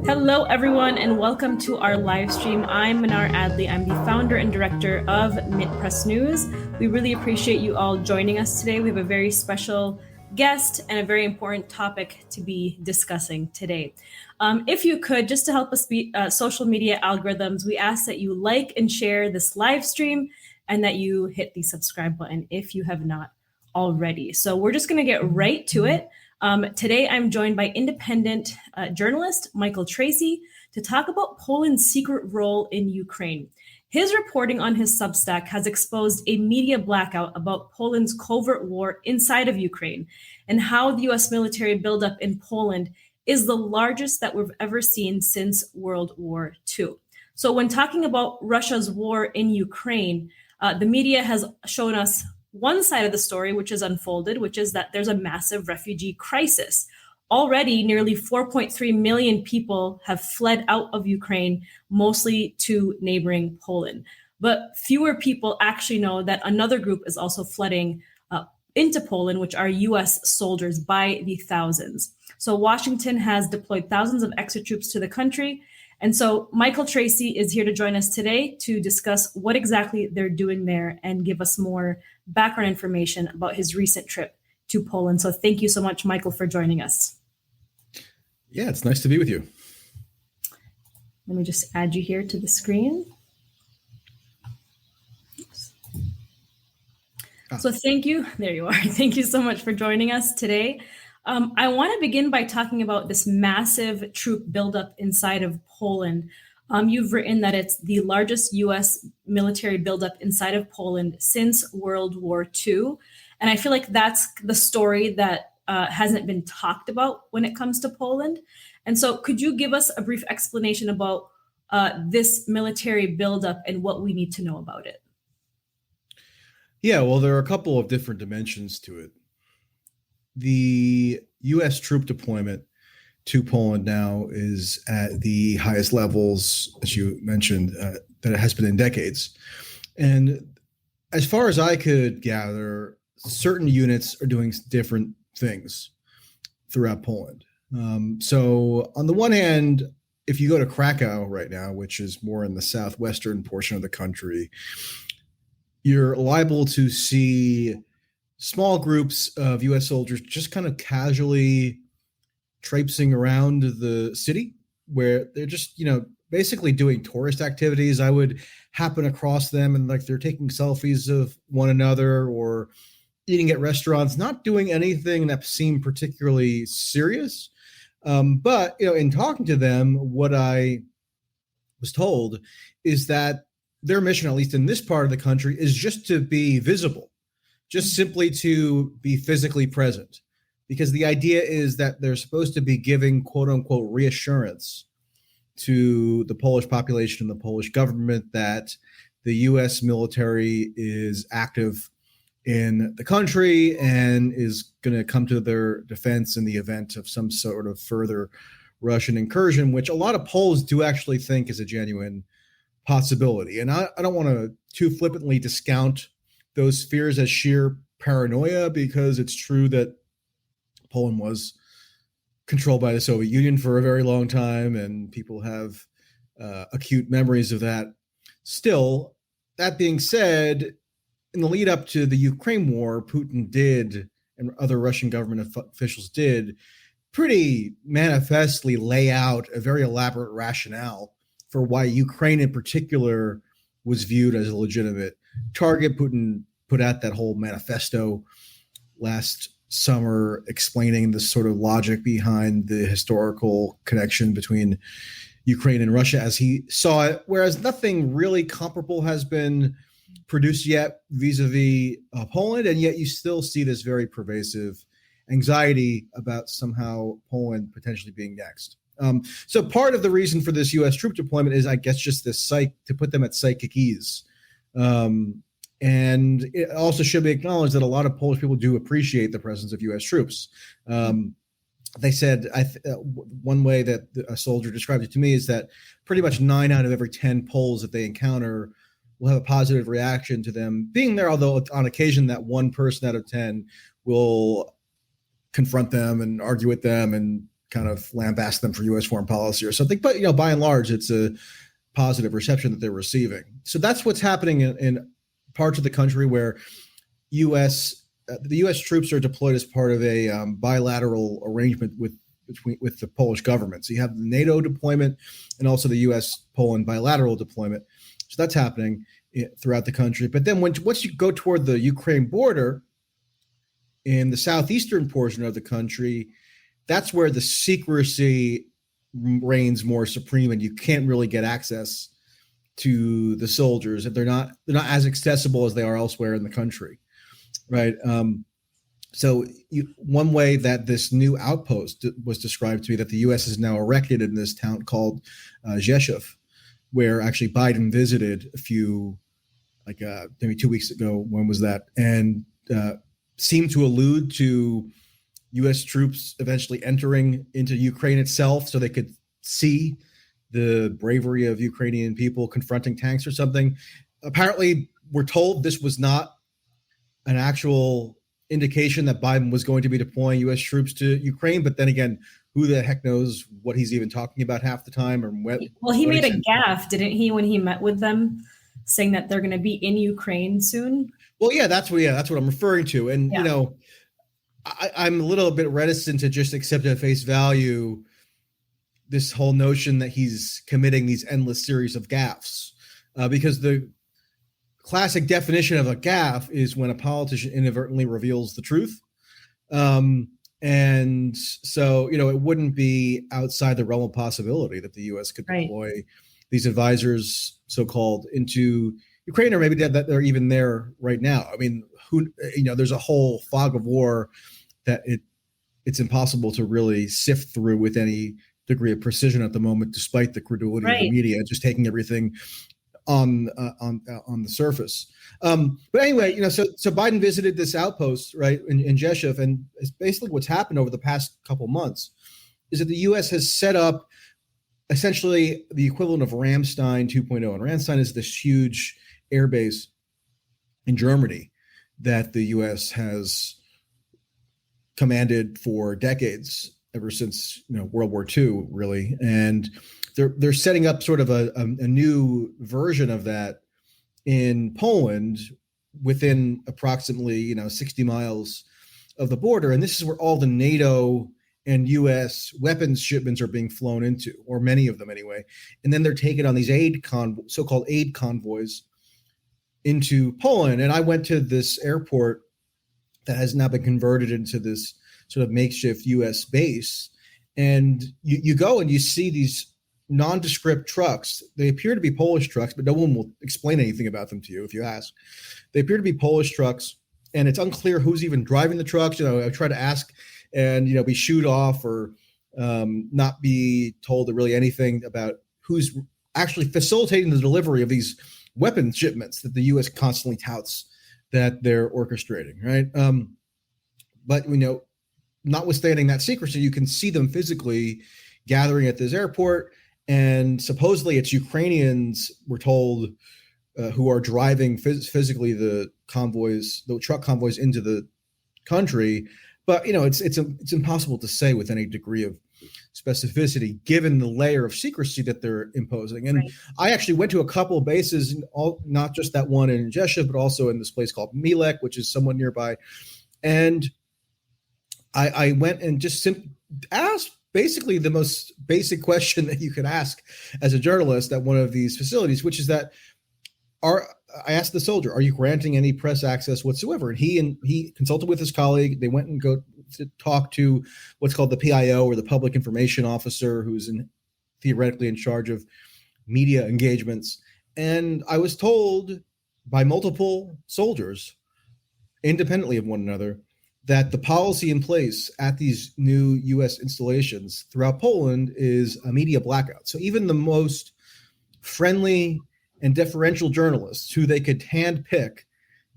Hello, everyone, and welcome to our live stream. I'm Manar Adley. I'm the founder and director of Mint Press News. We really appreciate you all joining us today. We have a very special guest and a very important topic to be discussing today. If you could, just to help us beat social media algorithms, we ask that you like and share this live stream and that you hit the subscribe button if you have not already. So we're just going to get right to it. Today, I'm joined by independent journalist Michael Tracey to talk about Poland's secret role in Ukraine. His reporting on his Substack has exposed a media blackout about Poland's covert war inside of Ukraine and how the U.S. military buildup in Poland is the largest that we've ever seen since World War II. So when talking about Russia's war in Ukraine, the media has shown us one side of the story, which is unfolded, which is that there's a massive refugee crisis. Already, nearly 4.3 million people have fled out of Ukraine, mostly to neighboring Poland. But fewer people actually know that another group is also flooding into Poland, which are U.S. soldiers by the thousands. So Washington has deployed thousands of extra troops to the country. And so Michael Tracey is here to join us today to discuss what exactly they're doing there and give us more background information about his recent trip to Poland. So thank you so much, Michael, for joining us. Yeah, it's nice to be with you. Let me just add you here to the screen. Oops. So thank you. There you are. Thank you so much for joining us today. I want to begin by talking about this massive troop buildup inside of Poland. You've written that it's the largest U.S. military buildup inside of Poland since World War II. And I feel like that's the story that hasn't been talked about when it comes to Poland. And so could you give us a brief explanation about this military buildup and what we need to know about it? Yeah, well, there are a couple of different dimensions to it. The U.S. troop deployment to Poland now is at the highest levels, as you mentioned, that it has been in decades. And as far as I could gather, certain units are doing different things throughout Poland. So on the one hand, if you go to Krakow right now, which is more in the southwestern portion of the country, you're liable to see small groups of U.S. soldiers just kind of casually traipsing around the city where they're just, basically doing tourist activities. I would happen across them and they're taking selfies of one another or eating at restaurants, not doing anything that seemed particularly serious. But, in talking to them, what I was told is that their mission, at least in this part of the country, is just to be visible. Just simply to be physically present, because the idea is that they're supposed to be giving quote unquote reassurance to the Polish population and the Polish government that the U.S. military is active in the country and is going to come to their defense in the event of some sort of further Russian incursion, which a lot of Poles do actually think is a genuine possibility. And I don't want to too flippantly discount those fears as sheer paranoia, because it's true that Poland was controlled by the Soviet Union for a very long time, and people have acute memories of that. Still, that being said, in the lead up to the Ukraine war, Putin did, and other Russian government officials did, pretty manifestly lay out a very elaborate rationale for why Ukraine in particular was viewed as a legitimate target. Putin put out that whole manifesto last summer explaining the sort of logic behind the historical connection between Ukraine and Russia as he saw it, whereas nothing really comparable has been produced yet vis-a-vis Poland, and yet you still see this very pervasive anxiety about somehow Poland potentially being next. So part of the reason for this U.S. troop deployment is, I guess, just this to put them at psychic ease. And it also should be acknowledged that a lot of Polish people do appreciate the presence of U.S. troops. They said, one way that a soldier described it to me is that pretty much 9 out of every 10 Poles that they encounter will have a positive reaction to them being there, although on occasion that one person out of 10 will confront them and argue with them and kind of lambast them for U.S. foreign policy or something. But, by and large, it's a positive reception that they're receiving. So that's what's happening in parts of the country where the U.S. troops are deployed as part of a bilateral arrangement with the Polish government. So you have the NATO deployment and also the U.S.-Poland bilateral deployment. So that's happening throughout the country. But then once you go toward the Ukraine border in the southeastern portion of the country, that's where the secrecy reigns more supreme, and you can't really get access to the soldiers. They're not as accessible as they are elsewhere in the country, right? So one way that this new outpost was described to me, that the U.S. has now erected in this town called Rzeszów, where actually Biden visited maybe 2 weeks ago. When was that? And seemed to allude to U.S. troops eventually entering into Ukraine itself so they could see the bravery of Ukrainian people confronting tanks or something. Apparently, we're told this was not an actual indication that Biden was going to be deploying U.S. troops to Ukraine. But then again, who the heck knows what he's even talking about half the time? Well, he made a gaffe, didn't he, when he met with them, saying that they're going to be in Ukraine soon? Well, that's what I'm referring to. And, I'm a little bit reticent to just accept at face value this whole notion that he's committing these endless series of gaffes, because the classic definition of a gaffe is when a politician inadvertently reveals the truth. And so, it wouldn't be outside the realm of possibility that the U.S. could deploy these advisors, so-called, into Ukraine, or maybe that they're even there right now. I mean, there's a whole fog of war that it's impossible to really sift through with any degree of precision at the moment, despite the credulity of the media just taking everything on the surface. But anyway, so Biden visited this outpost, right, in Rzeszów, and it's basically what's happened over the past couple months is that the U.S. has set up essentially the equivalent of Ramstein 2.0. And Ramstein is this huge air base in Germany that the U.S. has commanded for decades, ever since World War II, really. And they're setting up sort of a new version of that in Poland within approximately 60 miles of the border. And this is where all the NATO and U.S. weapons shipments are being flown into, or many of them anyway. And then they're taken on these so-called aid convoys into Poland. And I went to this airport that has now been converted into this sort of makeshift U.S. base. And you go and you see these nondescript trucks. They appear to be Polish trucks, but no one will explain anything about them to you if you ask. They appear to be Polish trucks, and it's unclear who's even driving the trucks. I try to ask and, be shooed off or not be told really anything about who's actually facilitating the delivery of these weapons shipments that the U.S. constantly touts that they're orchestrating, right? But, notwithstanding that secrecy, you can see them physically gathering at this airport. And supposedly it's Ukrainians, we're told, who are driving physically the truck convoys into the country. But, it's impossible to say with any degree of specificity, given the layer of secrecy that they're imposing. And I actually went to a couple of bases, not just that one in Rzeszów, but also in this place called Milek, which is somewhat nearby. And I went and just asked basically the most basic question that you could ask as a journalist at one of these facilities, which is that I asked the soldier, are you granting any press access whatsoever? And he consulted with his colleague. They went and go to talk to what's called the PIO, or the Public Information Officer, who's theoretically in charge of media engagements. And I was told by multiple soldiers, independently of one another, that the policy in place at these new U.S. installations throughout Poland is a media blackout. So even the most friendly and deferential journalists who they could handpick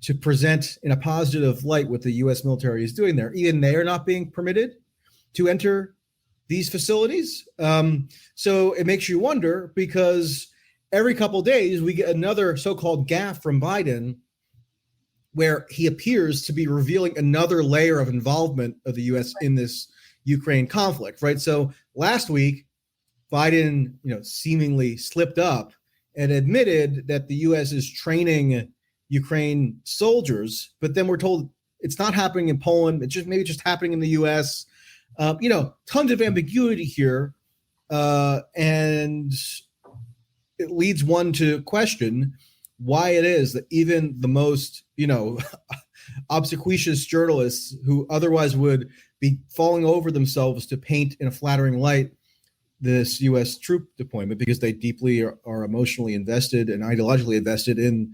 to present in a positive light what the U.S. military is doing there, even they are not being permitted to enter these facilities. So it makes you wonder, because every couple of days we get another so-called gaffe from Biden where he appears to be revealing another layer of involvement of the U.S. in this Ukraine conflict, right? So last week, Biden, seemingly slipped up and admitted that the U.S. is training Ukraine soldiers, but then we're told it's not happening in Poland. It's just happening in the U.S. Tons of ambiguity here, and it leads one to question why it is that even the most, obsequious journalists who otherwise would be falling over themselves to paint in a flattering light this U.S. troop deployment, because they deeply are emotionally invested and ideologically invested in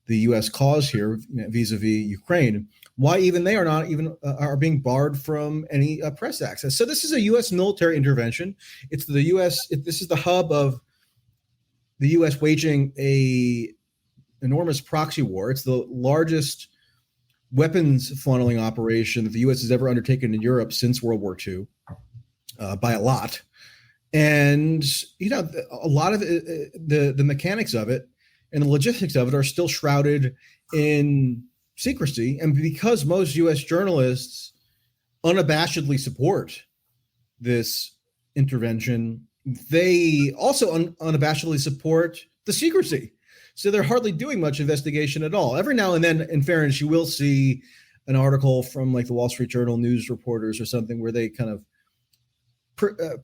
the U.S. cause here vis-a-vis Ukraine, why even they are not even are being barred from any press access. So this is a U.S. military intervention. It's the U.S. This is the hub of the U.S. waging a enormous proxy war. It's the largest weapons funneling operation that the U.S. has ever undertaken in Europe since World War II, by a lot. And a lot of the mechanics of it and the logistics of it are still shrouded in secrecy. And because most U.S. journalists unabashedly support this intervention, they also unabashedly support the secrecy. So they're hardly doing much investigation at all. Every now and then, in fairness, you will see an article from like the Wall Street Journal news reporters or something where they kind of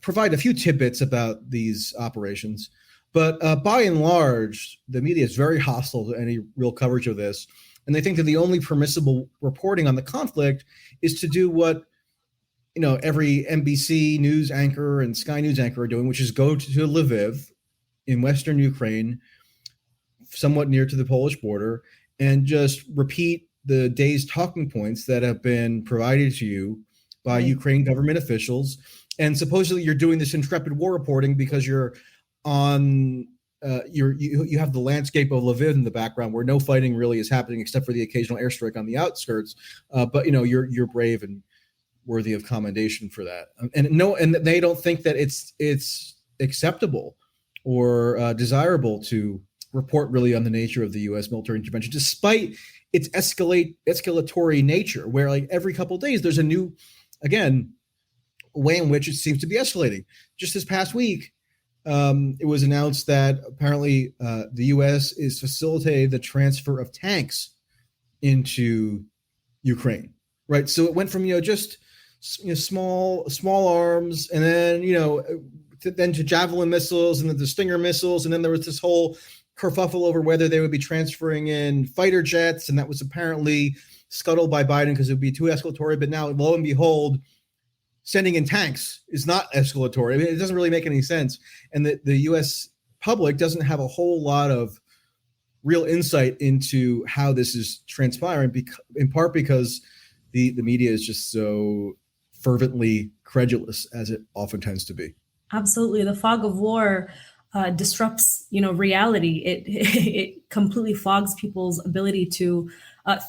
provide a few tidbits about these operations. But by and large, the media is very hostile to any real coverage of this. And they think that the only permissible reporting on the conflict is to do what every NBC news anchor and Sky News anchor are doing, which is go to Lviv in Western Ukraine, somewhat near to the Polish border, and just repeat the day's talking points that have been provided to you by Ukraine government officials. And supposedly you're doing this intrepid war reporting because you're on you have the landscape of Lviv in the background where no fighting really is happening except for the occasional airstrike on the outskirts. But you're brave and worthy of commendation for that. And they don't think that it's acceptable or desirable to report really on the nature of the U.S. military intervention, despite its escalatory nature, where like every couple of days there's a new, again, way in which it seems to be escalating. Just this past week, it was announced that apparently the U.S. is facilitating the transfer of tanks into Ukraine, right? So it went from just small arms, and then to Javelin missiles, and then the Stinger missiles, and then there was this whole kerfuffle over whether they would be transferring in fighter jets, and that was apparently scuttled by Biden because it would be too escalatory. But now, lo and behold, sending in tanks is not escalatory. I mean, it doesn't really make any sense. And the U.S. public doesn't have a whole lot of real insight into how this is transpiring, in part because the media is just so fervently credulous, as it often tends to be. Absolutely. The fog of war disrupts, reality. It completely fogs people's ability to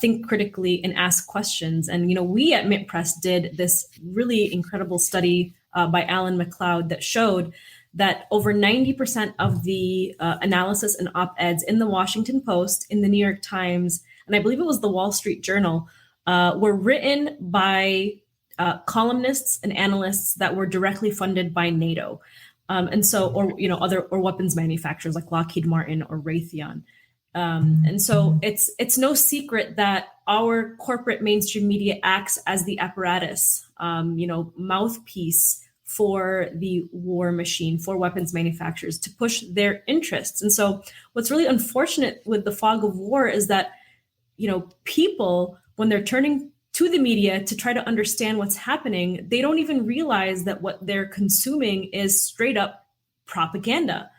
think critically and ask questions. And, we at Mint Press did this really incredible study by Alan McLeod that showed that over 90% of the analysis and op-eds in the Washington Post, in the New York Times, and I believe it was the Wall Street Journal, were written by columnists and analysts that were directly funded by NATO. And so, or weapons manufacturers like Lockheed Martin or Raytheon. And so it's no secret that our corporate mainstream media acts as the apparatus, mouthpiece for the war machine, for weapons manufacturers to push their interests. And so what's really unfortunate with the fog of war is that, people, when they're turning to the media to try to understand what's happening, they don't even realize that what they're consuming is straight up propaganda.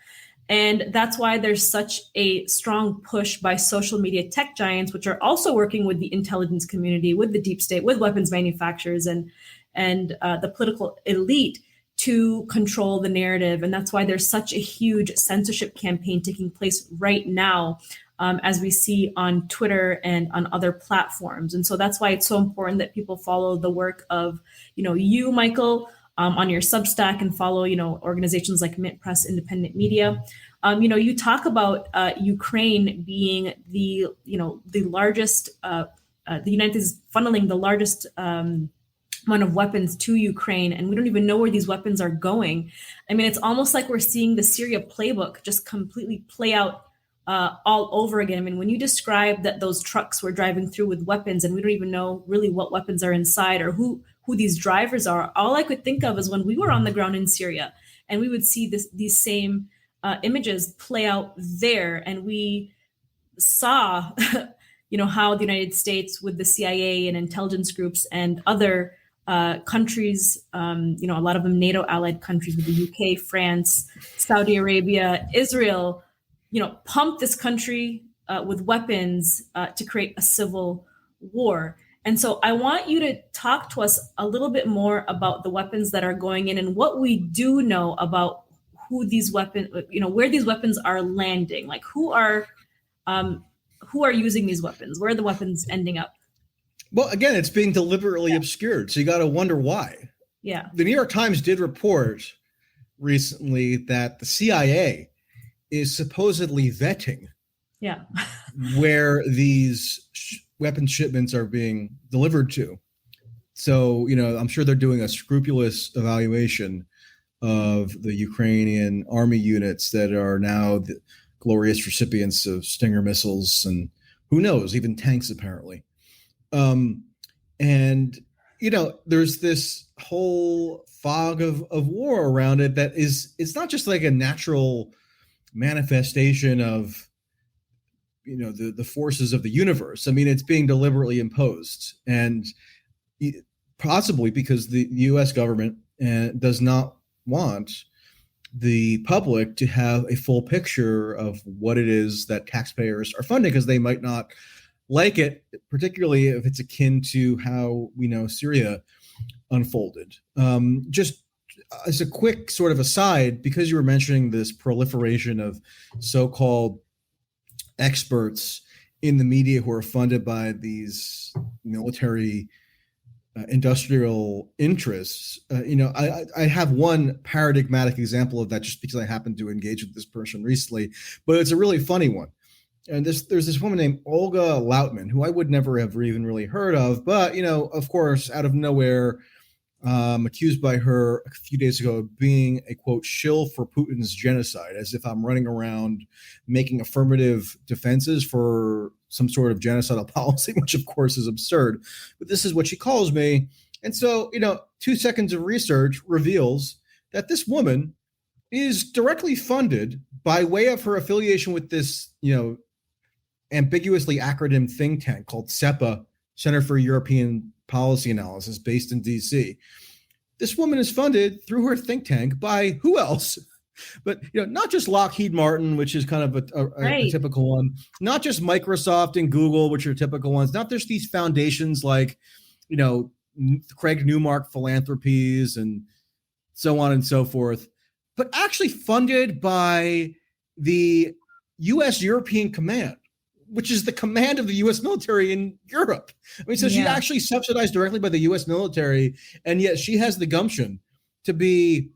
And that's why there's such a strong push by social media tech giants, which are also working with the intelligence community, with the deep state, with weapons manufacturers and the political elite to control the narrative. And that's why there's such a huge censorship campaign taking place right now, as we see on Twitter and on other platforms. And so that's why it's so important that people follow the work of, you, Michael, on your Substack, and follow, organizations like Mint Press Independent Media. You talk about Ukraine being the largest, the United States funneling the largest amount of weapons to Ukraine, and we don't even know where these weapons are going. I mean, it's almost like we're seeing the Syria playbook just completely play out all over again. I mean, when you describe that those trucks were driving through with weapons, and we don't even know really what weapons are inside or who these drivers are, all I could think of is when we were on the ground in Syria, and we would see these same images play out there, and we saw, how the United States with the CIA and intelligence groups and other countries, a lot of them NATO allied countries with the UK, France, Saudi Arabia, Israel, pumped this country with weapons to create a civil war. And so I want you to talk to us a little bit more about the weapons that are going in and what we do know about who these weapons, where these weapons are landing, like who are using these weapons, where are the weapons ending up? Well, again, it's being deliberately obscured. So you got to wonder why. Yeah. The New York Times did report recently that the CIA is supposedly vetting where these weapon shipments are being delivered to. So, I'm sure they're doing a scrupulous evaluation of the Ukrainian army units that are now the glorious recipients of Stinger missiles and who knows, even tanks, apparently. And there's this whole fog of war around it that it's not just like a natural manifestation of the forces of the universe. I mean, it's being deliberately imposed, and possibly because the U.S. government does not want the public to have a full picture of what it is that taxpayers are funding, because they might not like it, particularly if it's akin to how we know Syria unfolded. Just as a quick sort of aside, because you were mentioning this proliferation of so-called experts in the media who are funded by these military industrial interests, I have one paradigmatic example of that just because I happened to engage with this person recently, but it's a really funny one. And there's this woman named Olga Lautman, who I would never have even really heard of, but of course, out of nowhere, accused by her a few days ago of being a quote shill for Putin's genocide, as if I'm running around making affirmative defenses for some sort of genocidal policy, which of course is absurd. But this is what she calls me. And so, 2 seconds of research reveals that this woman is directly funded by way of her affiliation with this, ambiguously acronym think tank called CEPA, Center for European Policy Analysis, based in DC. This woman is funded through her think tank by who else? But not just Lockheed Martin, which is kind of a typical one, not just Microsoft and Google, which are typical ones, not just these foundations like, Craig Newmark Philanthropies and so on and so forth, but actually funded by the U.S. European Command, which is the command of the U.S. military in Europe. I mean, so she actually subsidized directly by the U.S. military, and yet she has the gumption to be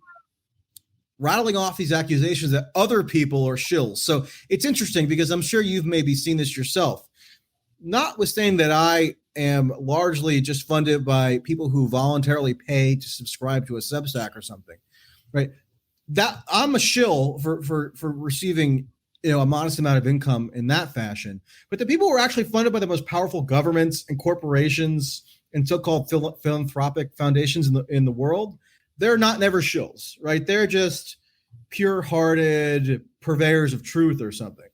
rattling off these accusations that other people are shills. So it's interesting because I'm sure you've maybe seen this yourself. Notwithstanding that I am largely just funded by people who voluntarily pay to subscribe to a Substack or something, right? That I'm a shill for receiving a modest amount of income in that fashion. But the people who are actually funded by the most powerful governments and corporations and so-called philanthropic foundations in the world, they're not never shills, right? They're just pure-hearted purveyors of truth or something.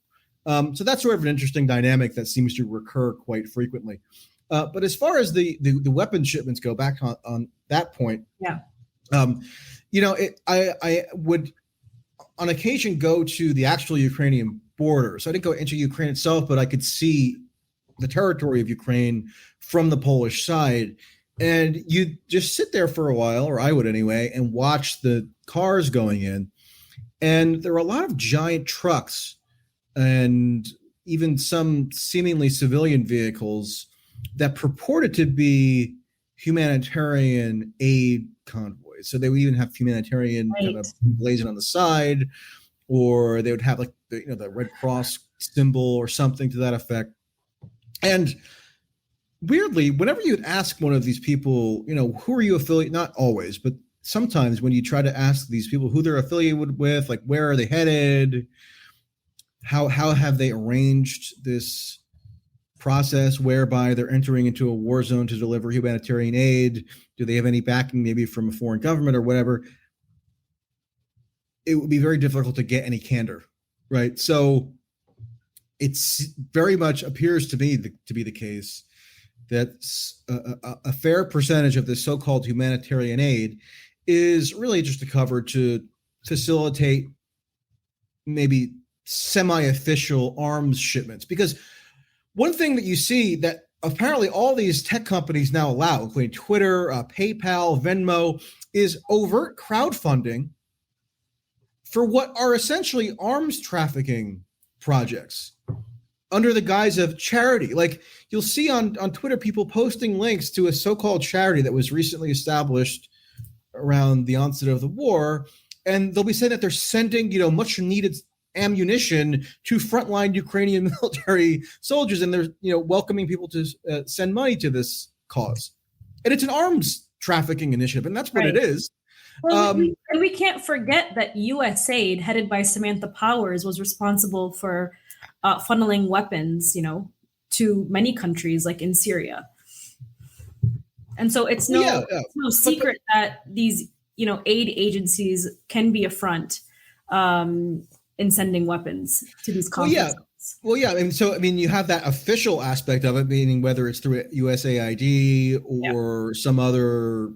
So that's sort of an interesting dynamic that seems to recur quite frequently. But as far as the weapon shipments go, back on that point, I would on occasion go to the actual Ukrainian border. So I didn't go into Ukraine itself, but I could see the territory of Ukraine from the Polish side. And you just sit there for a while, or I would anyway, and watch the cars going in. And there are a lot of giant trucks and even some seemingly civilian vehicles that purported to be humanitarian aid convoys. So they would even have humanitarian kind of blazing on the side. or they would have like the Red Cross symbol or something to that effect. And weirdly, whenever you'd ask one of these people, who are you affiliated? Not always, but sometimes when you try to ask these people who they're affiliated with, like where are they headed, how have they arranged this process whereby they're entering into a war zone to deliver humanitarian aid, do they have any backing maybe from a foreign government or whatever, it would be very difficult to get any candor, right? So it's very much appears to me to be the case that a fair percentage of this so-called humanitarian aid is really just a cover to facilitate maybe semi-official arms shipments. Because one thing that you see that apparently all these tech companies now allow, including Twitter, PayPal, Venmo, is overt crowdfunding for what are essentially arms trafficking projects under the guise of charity. Like you'll see on Twitter, people posting links to a so-called charity that was recently established around the onset of the war. And they'll be saying that they're sending, much needed ammunition to frontline Ukrainian military soldiers. And they're, welcoming people to send money to this cause. And it's an arms trafficking initiative. And that's what it is. Well, we can't forget that USAID, headed by Samantha Powers, was responsible for funneling weapons, to many countries, like in Syria. And so it's no secret that these, aid agencies can be a front in sending weapons to these conflicts. You have that official aspect of it, meaning whether it's through USAID or some other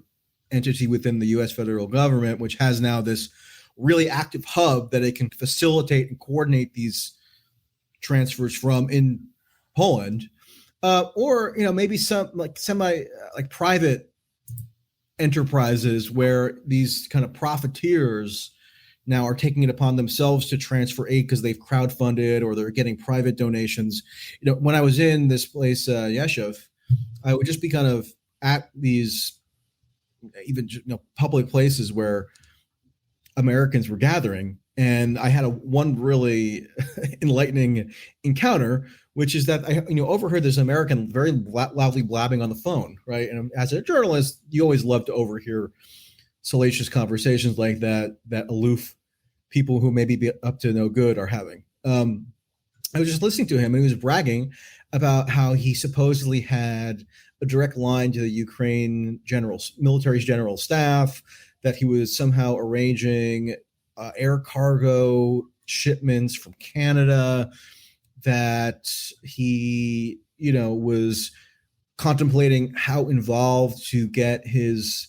entity within the U.S. federal government, which has now this really active hub that it can facilitate and coordinate these transfers from in Poland, or maybe some like private enterprises where these kind of profiteers now are taking it upon themselves to transfer aid because they've crowdfunded or they're getting private donations. When I was in this place, Yeshiv, I would just be kind of at these even public places where Americans were gathering. And I had one really enlightening encounter, which is that I overheard this American very loudly blabbing on the phone, right? And as a journalist, you always love to overhear salacious conversations like that aloof people who maybe be up to no good are having. I was just listening to him, and he was bragging about how he supposedly had a direct line to the Ukraine military's general staff, that he was somehow arranging air cargo shipments from Canada, that he, was contemplating how involved to get his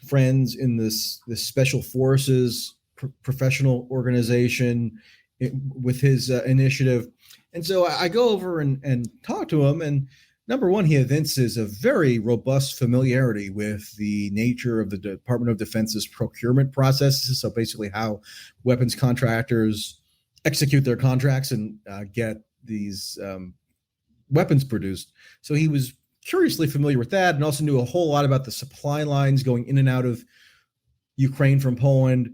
friends in this special forces professional organization with his initiative. And so I go over and talk to him, and number one, he evinces a very robust familiarity with the nature of the Department of Defense's procurement processes. So basically how weapons contractors execute their contracts and get these weapons produced. So he was curiously familiar with that, and also knew a whole lot about the supply lines going in and out of Ukraine from Poland.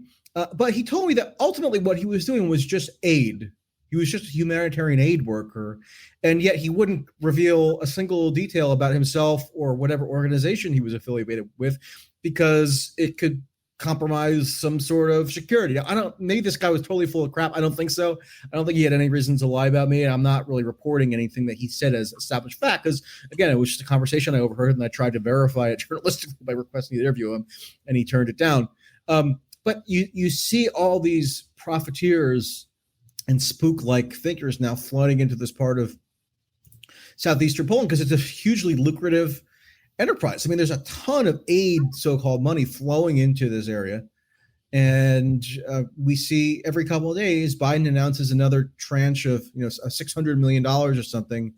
But he told me that ultimately what he was doing was just aid. He was just a humanitarian aid worker, and yet he wouldn't reveal a single detail about himself or whatever organization he was affiliated with because it could compromise some sort of security. Now, maybe this guy was totally full of crap. I don't think so. I don't think he had any reason to lie about me, and I'm not really reporting anything that he said as established fact because, again, it was just a conversation I overheard, and I tried to verify it journalistically by requesting to interview him, and he turned it down. But you see all these profiteers and spook-like thinkers now flooding into this part of southeastern Poland because it's a hugely lucrative enterprise. I mean, there's a ton of aid, so-called money, flowing into this area. And we see every couple of days, Biden announces another tranche of, $600 million or something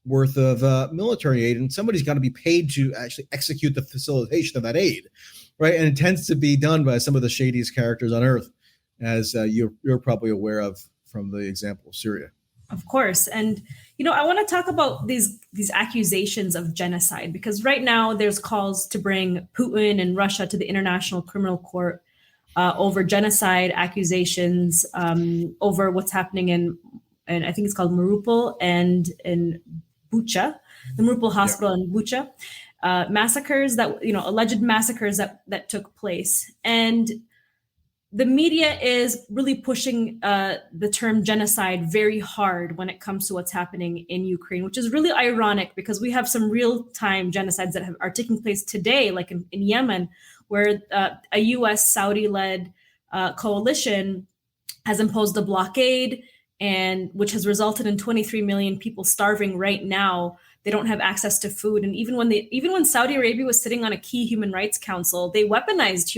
worth of military aid. And somebody's got to be paid to actually execute the facilitation of that aid, right? And it tends to be done by some of the shadiest characters on earth, as you're probably aware of from the example of Syria. Of course. And, I want to talk about these accusations of genocide, because right now there's calls to bring Putin and Russia to the International Criminal Court. over genocide accusations, over what's happening and I think it's called Mariupol and in Bucha, the Mariupol hospital in Bucha, massacres that, alleged massacres that took place. And the media is really pushing the term genocide very hard when it comes to what's happening in Ukraine, which is really ironic because we have some real-time genocides that are taking place today, like in Yemen, where a U.S. Saudi-led coalition has imposed a blockade, and which has resulted in 23 million people starving right now. They don't have access to food, and even when Saudi Arabia was sitting on a key human rights council, they weaponized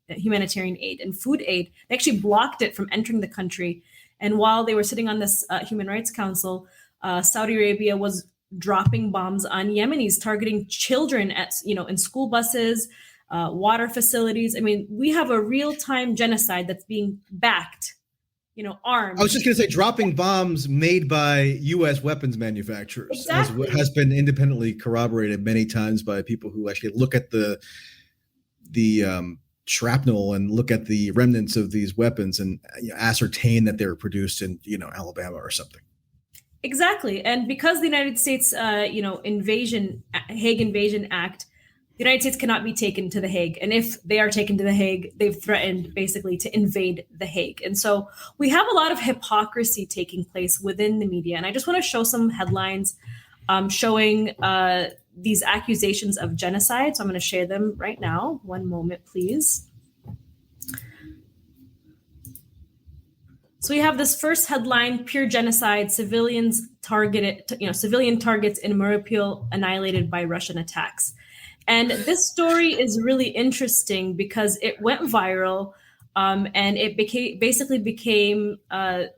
humanitarian aid and food aid. They actually blocked it from entering the country. And while they were sitting on this human rights council, Saudi Arabia was dropping bombs on Yemenis, targeting children in school buses, water facilities. I mean, we have a real-time genocide that's being backed, armed. I was just going to say, dropping bombs made by U.S. weapons manufacturers, exactly, has been independently corroborated many times by people who actually look at the shrapnel and look at the remnants of these weapons and ascertain that they were produced in Alabama or something. Exactly. And because the United States Hague Invasion Act, the United States cannot be taken to The Hague. And if they are taken to The Hague, they've threatened basically to invade The Hague. And so we have a lot of hypocrisy taking place within the media. And I just want to show some headlines showing these accusations of genocide. So I'm going to share them right now. One moment, please. So we have this first headline: pure genocide, civilian targets in Mariupol annihilated by Russian attacks. And this story is really interesting because it went viral, and it became the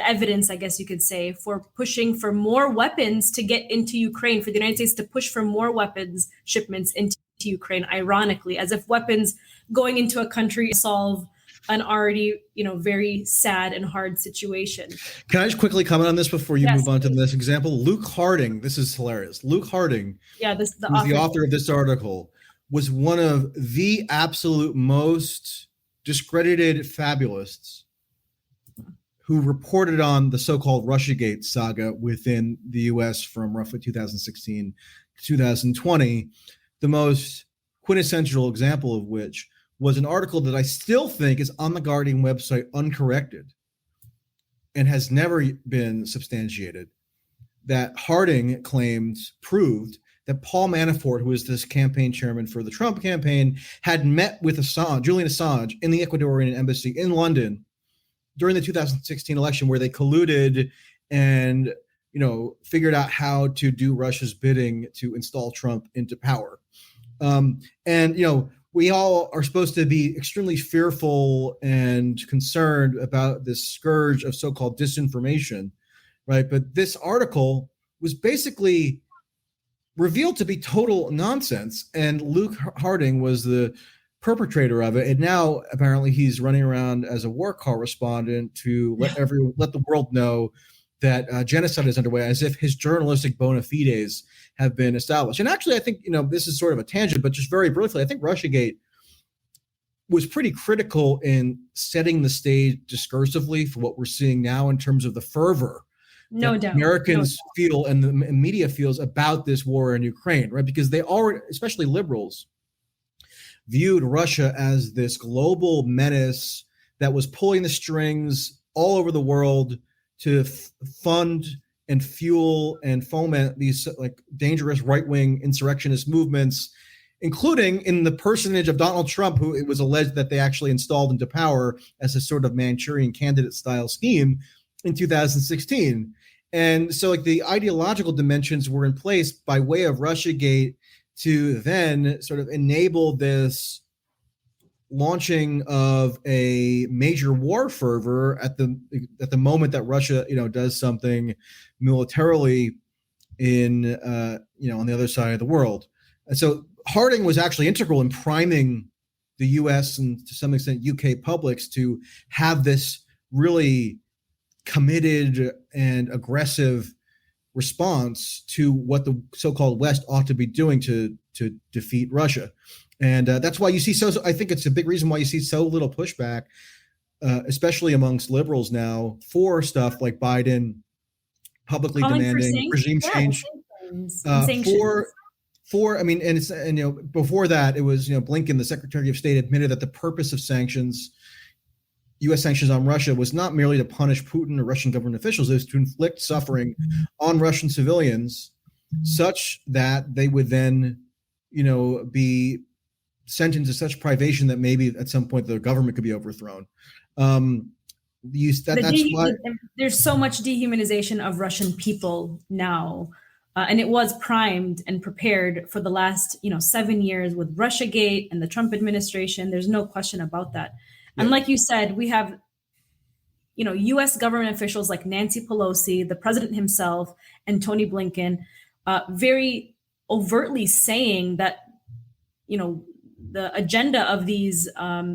evidence, I guess you could say, for pushing for more weapons to get into Ukraine, for the United States to push for more weapons shipments into Ukraine, ironically, as if weapons going into a country solve an already, very sad and hard situation. Can I just quickly comment on this before you move on to the next example? Luke Harding, this is hilarious. Luke Harding, who's the author of this article, was one of the absolute most discredited fabulists who reported on the so-called Russiagate saga within the U.S. from roughly 2016 to 2020, the most quintessential example of which was an article that I still think is on the Guardian website uncorrected and has never been substantiated, that Harding proved that Paul Manafort, who is this campaign chairman for the Trump campaign, had met with Julian Assange in the Ecuadorian embassy in London during the 2016 election, where they colluded and figured out how to do Russia's bidding to install Trump into power. We all are supposed to be extremely fearful and concerned about this scourge of so-called disinformation, right? But this article was basically revealed to be total nonsense, and Luke Harding was the perpetrator of it. And now apparently he's running around as a war correspondent to let the world know that genocide is underway, as if his journalistic bona fides have been established. And actually, I think, this is sort of a tangent, but just very briefly, I think Russiagate was pretty critical in setting the stage discursively for what we're seeing now in terms of the fervor Americans feel and the media feels about this war in Ukraine, right? Because they already, especially liberals, viewed Russia as this global menace that was pulling the strings all over the world to fund and fuel and foment these dangerous right-wing insurrectionist movements, including in the personage of Donald Trump, who it was alleged that they actually installed into power as a sort of Manchurian candidate style scheme in 2016. And so the ideological dimensions were in place by way of Russiagate to then sort of enable this launching of a major war fervor at the moment that Russia, does something militarily in, on the other side of the world. And so Harding was actually integral in priming the U.S. and to some extent UK publics to have this really committed and aggressive response to what the so-called West ought to be doing to to defeat Russia. And that's why you see I think it's a big reason why you see so little pushback, especially amongst liberals now, for stuff like Biden publicly Calling demanding regime change. I mean, before that, it was, Blinken, the Secretary of State, admitted that the purpose of sanctions, U.S. sanctions on Russia, was not merely to punish Putin or Russian government officials, it was to inflict suffering on Russian civilians such that they would then, be sent into such privation that maybe at some point the government could be overthrown. That's why there's so much dehumanization of Russian people now. And it was primed and prepared for the last, 7 years with Russiagate and the Trump administration. There's no question about that. And like you said, we have, U.S. government officials like Nancy Pelosi, the president himself, and Tony Blinken, very overtly saying that, the agenda of these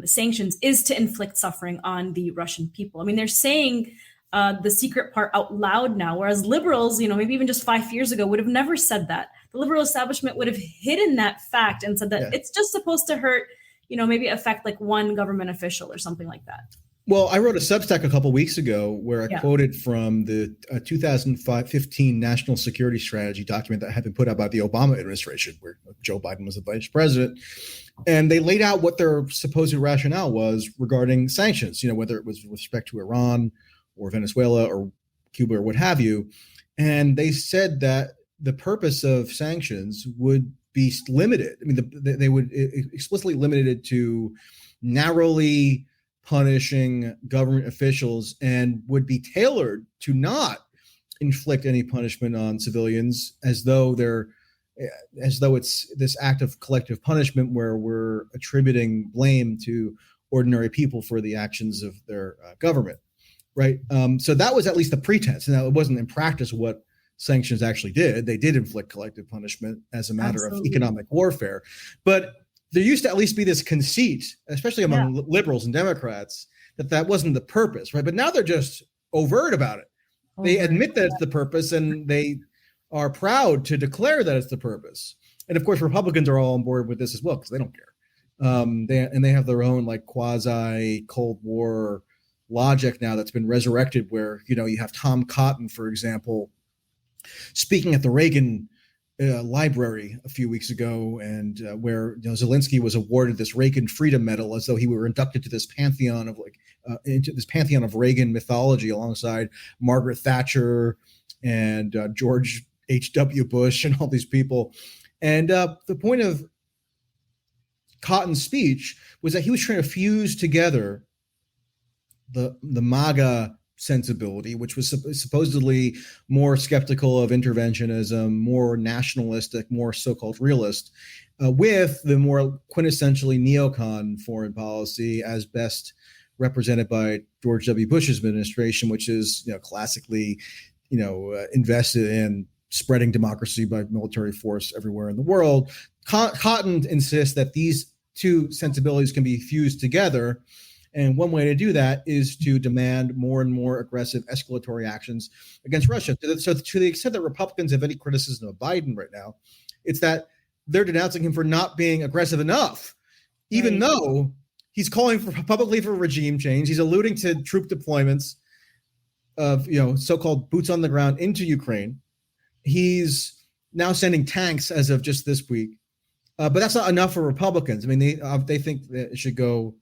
sanctions is to inflict suffering on the Russian people. I mean, they're saying the secret part out loud now, whereas liberals, maybe even just 5 years ago, would have never said that. The liberal establishment would have hidden that fact and said that it's just supposed to hurt, maybe affect like one government official or something like that. Well, I wrote a Substack a couple of weeks ago where I quoted from the 2015 National Security Strategy document that had been put out by the Obama administration, where Joe Biden was the vice president. And they laid out what their supposed rationale was regarding sanctions, whether it was with respect to Iran or Venezuela or Cuba or what have you. And they said that the purpose of sanctions would be limited. I mean, they would explicitly limit it to narrowly punishing government officials and would be tailored to not inflict any punishment on civilians, as though it's this act of collective punishment where we're attributing blame to ordinary people for the actions of their government, right? So that was at least the pretense. Now, it wasn't in practice what sanctions actually did. They did inflict collective punishment as a matter of economic warfare, but there used to at least be this conceit, especially among liberals and Democrats, that wasn't the purpose, right? But now they're just overt about it. They admit that it's the purpose, and they are proud to declare that it's the purpose. And of course, Republicans are all on board with this as well because they don't care. They have their own like quasi Cold War logic now that's been resurrected, where you have Tom Cotton, for example, speaking at the Reagan library a few weeks ago, and where Zelensky was awarded this Reagan Freedom Medal as though he were inducted to this pantheon of into this pantheon of Reagan mythology alongside Margaret Thatcher and George H.W. Bush and all these people. And the point of Cotton's speech was that he was trying to fuse together the MAGA sensibility, which was supposedly more skeptical of interventionism, more nationalistic, more so-called realist, with the more quintessentially neocon foreign policy as best represented by George W. Bush's administration, which is classically invested in spreading democracy by military force everywhere in the world. Cotton insists that these two sensibilities can be fused together. And one way to do that is to demand more and more aggressive escalatory actions against Russia. So to the extent that Republicans have any criticism of Biden right now, it's that they're denouncing him for not being aggressive enough, even though he's calling publicly for regime change. He's alluding to troop deployments of so-called boots on the ground into Ukraine. He's now sending tanks as of just this week, but that's not enough for Republicans. I mean, they think that it should go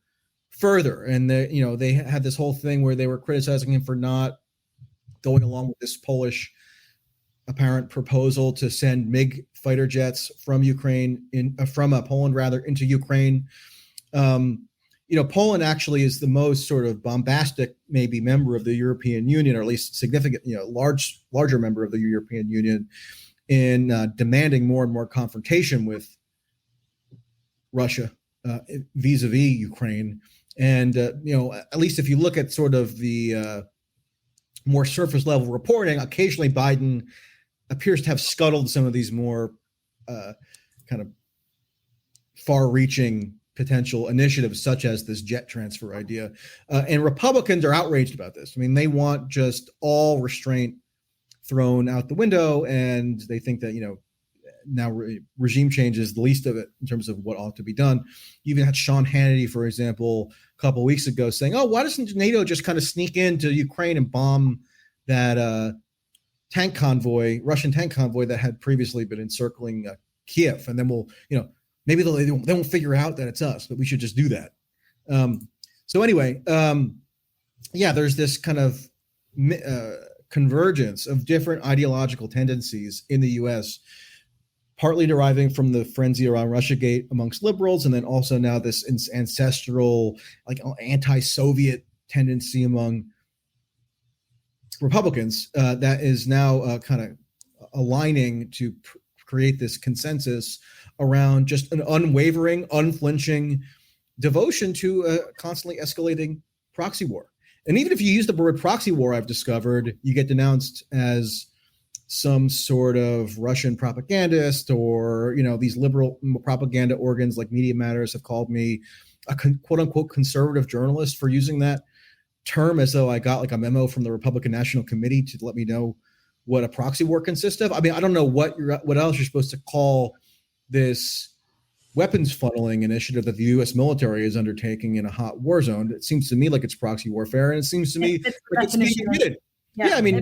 further, and they had this whole thing where they were criticizing him for not going along with this Polish apparent proposal to send MiG fighter jets from Poland rather into Ukraine. Poland actually is the most sort of bombastic maybe member of the European Union, or at least significant, larger member of the European Union, in demanding more and more confrontation with Russia vis-a-vis Ukraine. And, at least if you look at sort of the more surface level reporting, occasionally Biden appears to have scuttled some of these more kind of far reaching potential initiatives, such as this jet transfer idea. And Republicans are outraged about this. I mean, they want just all restraint thrown out the window. And they think that, now regime change is the least of it in terms of what ought to be done. You even had Sean Hannity, for example, a couple of weeks ago saying, oh, why doesn't NATO just kind of sneak into Ukraine and bomb that Russian tank convoy that had previously been encircling Kiev? And then we'll, maybe they won't figure out that it's us, but we should just do that. So anyway, there's this kind of convergence of different ideological tendencies in the U.S., partly deriving from the frenzy around Russiagate amongst liberals, and then also now this ancestral, like anti-Soviet tendency among Republicans that is now kind of aligning to create this consensus around just an unwavering, unflinching devotion to a constantly escalating proxy war. And even if you use the word proxy war, I've discovered, you get denounced as some sort of Russian propagandist, or, these liberal propaganda organs like Media Matters have called me a quote unquote conservative journalist for using that term, as though I got like a memo from the Republican National Committee to let me know what a proxy war consists of. I mean, I don't know what else you're supposed to call this weapons funneling initiative that the U.S. military is undertaking in a hot war zone. It seems to me like it's proxy warfare, and it seems to me like it's being admitted. I mean,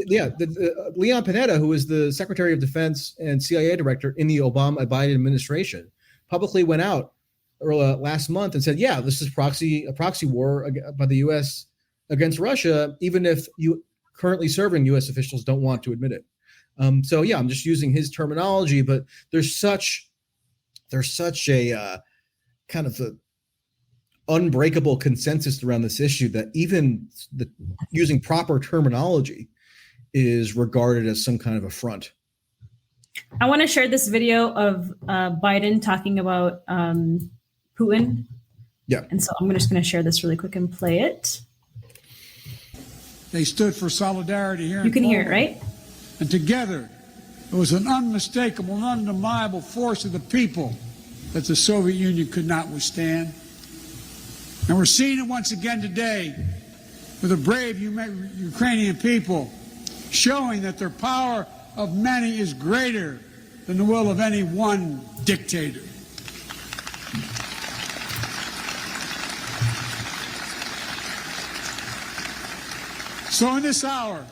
Leon Panetta, who is the Secretary of Defense and CIA director in the Obama-Biden administration, publicly went out last month and said, this is a proxy war by the U.S. against Russia, even if currently serving U.S. officials don't want to admit it. I'm just using his terminology, but there's such a kind of a unbreakable consensus around this issue that even using proper terminology is regarded as some kind of affront. I want to share this video of Biden talking about Putin. Yeah. And so I'm just going to share this really quick and play it. They stood for solidarity here. You can hear it, right? And together, it was an unmistakable, undeniable force of the people that the Soviet Union could not withstand. And we're seeing it once again today with the brave Ukrainian people showing that their power of many is greater than the will of any one dictator. So in this hour,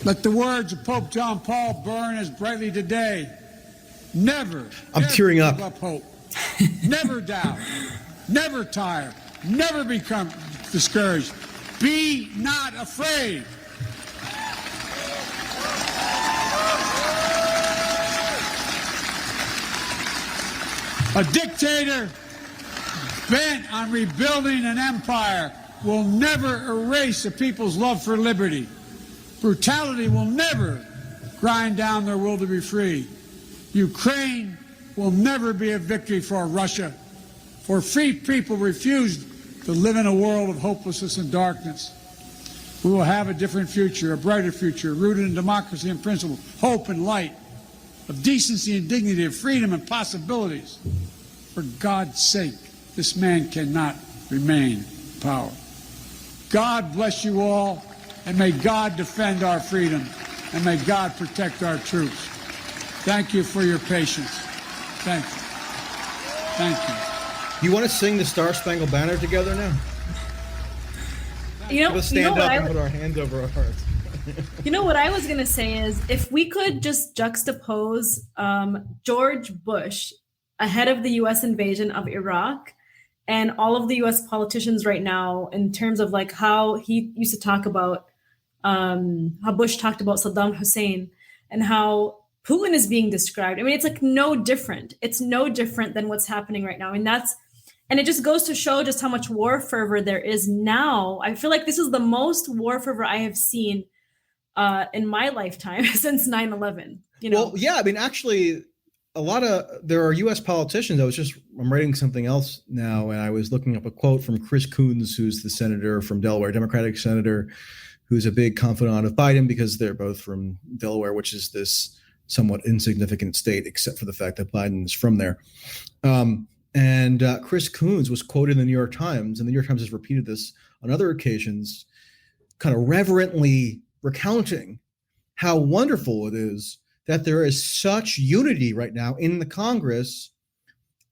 let the words of Pope John Paul burn as brightly today. Never, I'm tearing up. Give up hope. Never doubt. Never tire. Never become discouraged. Be not afraid. A dictator bent on rebuilding an empire will never erase a people's love for liberty. Brutality will never grind down their will to be free. Ukraine will never be a victory for Russia, for free people refuse to live in a world of hopelessness and darkness. We will have a different future, a brighter future, rooted in democracy and principle, hope and light, of decency and dignity, of freedom and possibilities. For God's sake, this man cannot remain in power. God bless you all, and may God defend our freedom, and may God protect our troops. Thank you for your patience. Thank you. Thank you. You want to sing the Star Spangled Banner together now? Let's stand up and put our hands over our hearts. You know what I was going to say is, if we could just juxtapose George Bush ahead of the U.S. invasion of Iraq and all of the U.S. politicians right now, in terms of like how he used to talk about, how Bush talked about Saddam Hussein and how Putin is being described. I mean, it's like no different. It's no different than what's happening right now. I mean, and it just goes to show just how much war fervor there is now. I feel like this is the most war fervor I have seen in my lifetime since 9/11. Well, yeah, I mean, actually, there are U.S. politicians. I'm writing something else now, and I was looking up a quote from Chris Coons, who's the senator from Delaware, Democratic senator, who's a big confidant of Biden because they're both from Delaware, which is this somewhat insignificant state, except for the fact that Biden is from there. And Chris Coons was quoted in the New York Times, and the New York Times has repeated this on other occasions, kind of reverently recounting how wonderful it is that there is such unity right now in the Congress,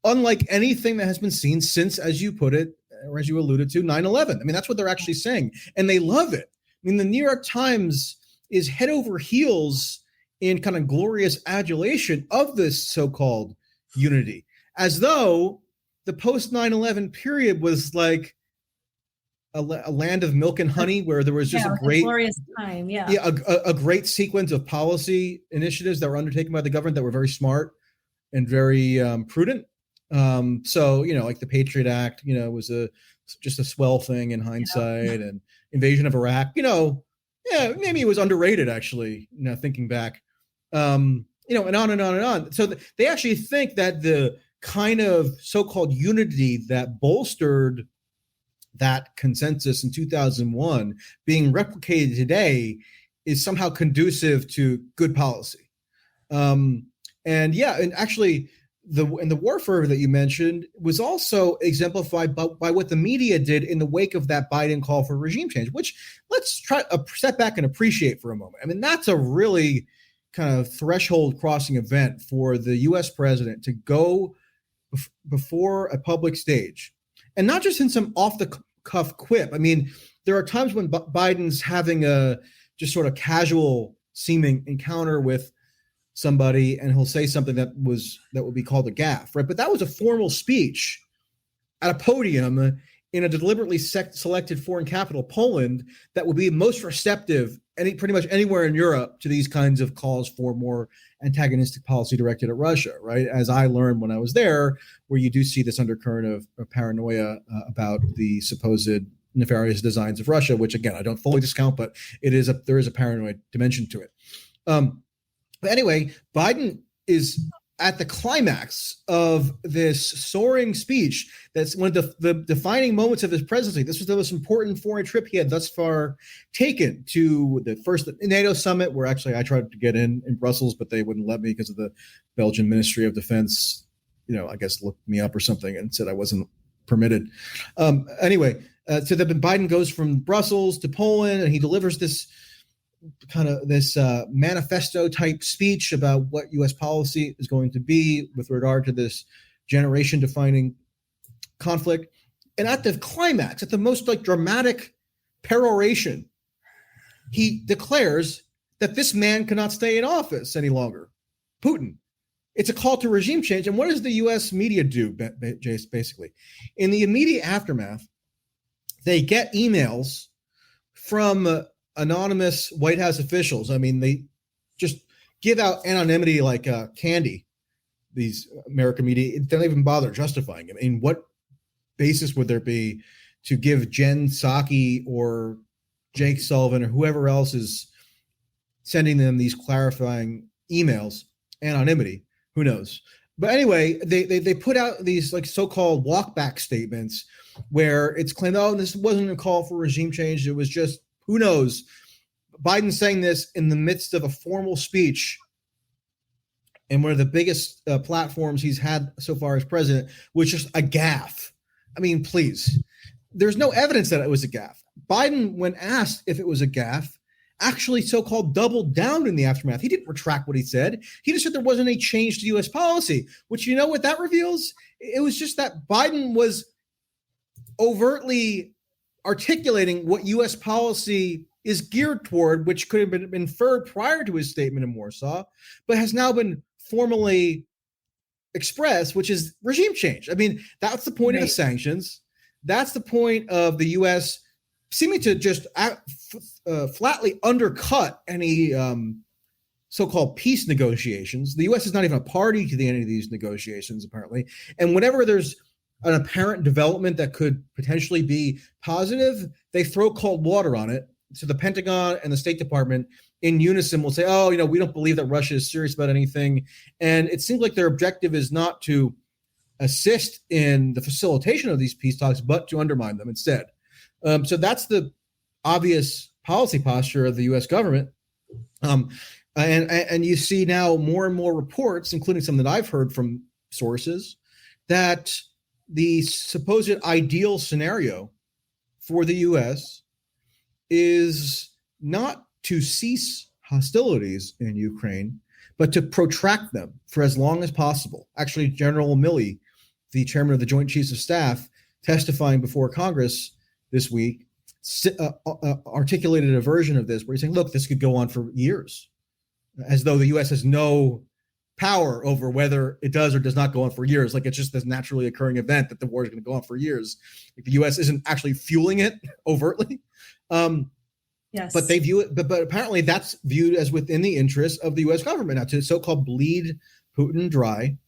unlike anything that has been seen since, as you put it, or as you alluded to, 9/11. I mean, that's what they're actually saying, and they love it. I mean, the New York Times is head over heels in kind of glorious adulation of this so-called unity, as though the post 9/11 period was like a land of milk and honey, where there was just a great glorious time. A great sequence of policy initiatives that were undertaken by the government that were very smart and very prudent. So, like the Patriot Act, was just a swell thing in hindsight, and invasion of Iraq, maybe it was underrated, actually, thinking back, and on and on and on. So they actually think that the kind of so-called unity that bolstered that consensus in 2001 being replicated today is somehow conducive to good policy. And actually the war fervor that you mentioned was also exemplified by what the media did in the wake of that Biden call for regime change, which let's try a step back and appreciate for a moment. I mean, that's a really kind of threshold crossing event for the US president to go before a public stage, and not just in some off the cuff quip. I mean, there are times when Biden's having a just sort of casual seeming encounter with somebody, and he'll say something that would be called a gaffe, right? But that was a formal speech at a podium in a deliberately selected foreign capital, Poland, that would be most receptive pretty much anywhere in Europe to these kinds of calls for more antagonistic policy directed at Russia, right? As I learned when I was there, where you do see this undercurrent of paranoia about the supposed nefarious designs of Russia, which again, I don't fully discount, but there is a paranoid dimension to it. But anyway, Biden is at the climax of this soaring speech. That's one of the defining moments of his presidency. This was the most important foreign trip he had thus far taken, to the first NATO summit, where actually I tried to get in Brussels, but they wouldn't let me because of the Belgian Ministry of Defense, I guess looked me up or something and said I wasn't permitted. So then Biden goes from Brussels to Poland, and he delivers this manifesto type speech about what U.S. policy is going to be with regard to this generation defining conflict. And at the climax, at the most dramatic peroration, he declares that this man cannot stay in office any longer. Putin. It's a call to regime change. And what does the U.S. media do, basically? In the immediate aftermath, they get emails from anonymous White House officials. I mean, they just give out anonymity like candy. These American media don't even bother justifying it. I mean, what basis would there be to give Jen Psaki or Jake Sullivan or whoever else is sending them these clarifying emails anonymity? Who knows? But anyway, they put out these so-called walkback statements where it's claimed, this wasn't a call for regime change. It was just, who knows? Biden saying this in the midst of a formal speech and one of the biggest platforms he's had so far as president, was just a gaffe. I mean, please. There's no evidence that it was a gaffe. Biden, when asked if it was a gaffe, actually so-called doubled down in the aftermath. He didn't retract what he said. He just said there wasn't any change to U.S. policy, which you know what that reveals? It was just that Biden was overtly articulating what U.S. policy is geared toward, which could have been inferred prior to his statement in Warsaw, but has now been formally expressed, which is regime change. I mean, that's the point of the sanctions. That's the point of the U.S. seeming to just flatly undercut any so-called peace negotiations. The U.S. is not even a party to any of these negotiations, apparently. And whenever there's an apparent development that could potentially be positive, they throw cold water on it. So the Pentagon and the State Department in unison will say, we don't believe that Russia is serious about anything. And it seems like their objective is not to assist in the facilitation of these peace talks, but to undermine them instead. So that's the obvious policy posture of the U.S. government. And you see now more and more reports, including some that I've heard from sources, that the supposed ideal scenario for the U.S. is not to cease hostilities in Ukraine, but to protract them for as long as possible. Actually, General Milley, the chairman of the Joint Chiefs of Staff, testifying before Congress this week, articulated a version of this where he's saying, look, this could go on for years, as though the U.S. has no power over whether it does or does not go on for years. Like it's just this naturally occurring event that the war is going to go on for years. Like the U.S. isn't actually fueling it overtly. Yes. But they view it, but apparently that's viewed as within the interest of the U.S. government now to so-called bleed Putin dry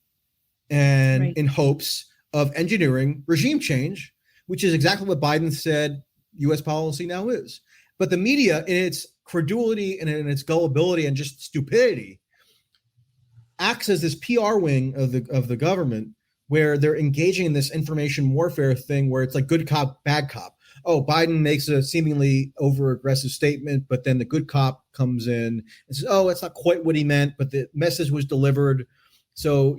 and in hopes of engineering regime change, which is exactly what Biden said U.S. policy now is. But the media, in its credulity and in its gullibility and just stupidity, acts as this PR wing of the government where they're engaging in this information warfare thing where it's like good cop, bad cop. Oh, Biden makes a seemingly over-aggressive statement, but then the good cop comes in and says, oh, that's not quite what he meant, but the message was delivered. So,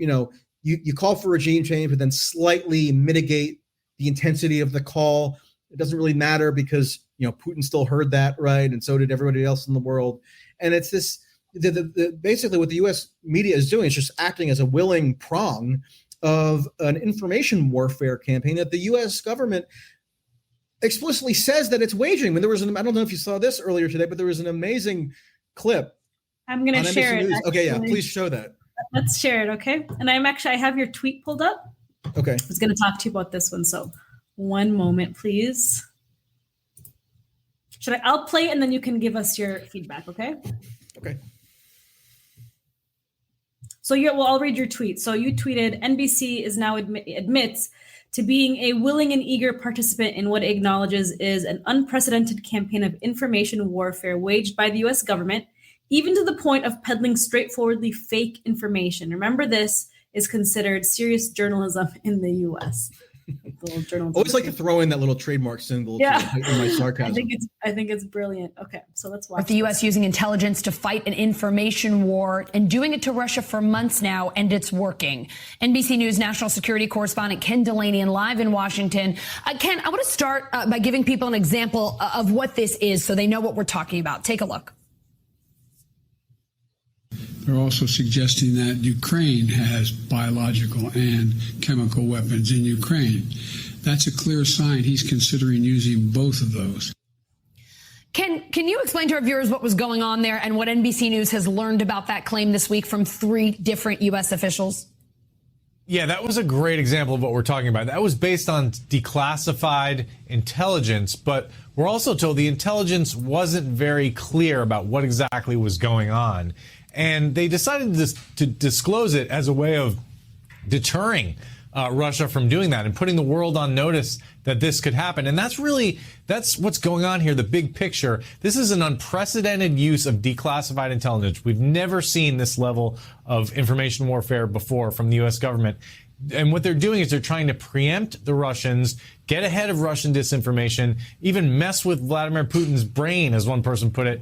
you call for regime change, but then slightly mitigate the intensity of the call. It doesn't really matter because, Putin still heard that, right? And so did everybody else in the world. And it's this, basically what the U.S. media is doing is just acting as a willing prong of an information warfare campaign that the U.S. government explicitly says that it's waging. When there was I don't know if you saw this earlier today, but there was an amazing clip. I'm going to share it. Okay, yeah, please show that. Let's share it, okay? And I have your tweet pulled up. Okay. I was going to talk to you about this one, so one moment, please. I'll play it and then you can give us your feedback, okay? Okay. So I'll read your tweet. So you tweeted, NBC is now admits to being a willing and eager participant in what it acknowledges is an unprecedented campaign of information warfare waged by the U.S. government, even to the point of peddling straightforwardly fake information. Remember, this is considered serious journalism in the U.S. Always like to throw in that little trademark symbol to heighten my sarcasm. I think it's brilliant. Okay, so let's watch. With the U.S. using intelligence to fight an information war and doing it to Russia for months now, and it's working. NBC News national security correspondent Ken Delaney live in Washington. Ken, I want to start by giving people an example of what this is so they know what we're talking about. Take a look. They're also suggesting that Ukraine has biological and chemical weapons in Ukraine. That's a clear sign he's considering using both of those. Can you explain to our viewers what was going on there and what NBC News has learned about that claim this week from 3 different U.S. officials? Yeah, that was a great example of what we're talking about. That was based on declassified intelligence, but we're also told the intelligence wasn't very clear about what exactly was going on. And they decided to disclose it as a way of deterring Russia from doing that and putting the world on notice that this could happen. And that's what's going on here, the big picture. This is an unprecedented use of declassified intelligence. We've never seen this level of information warfare before from the U.S. government. And what they're doing is they're trying to preempt the Russians, get ahead of Russian disinformation, even mess with Vladimir Putin's brain, as one person put it,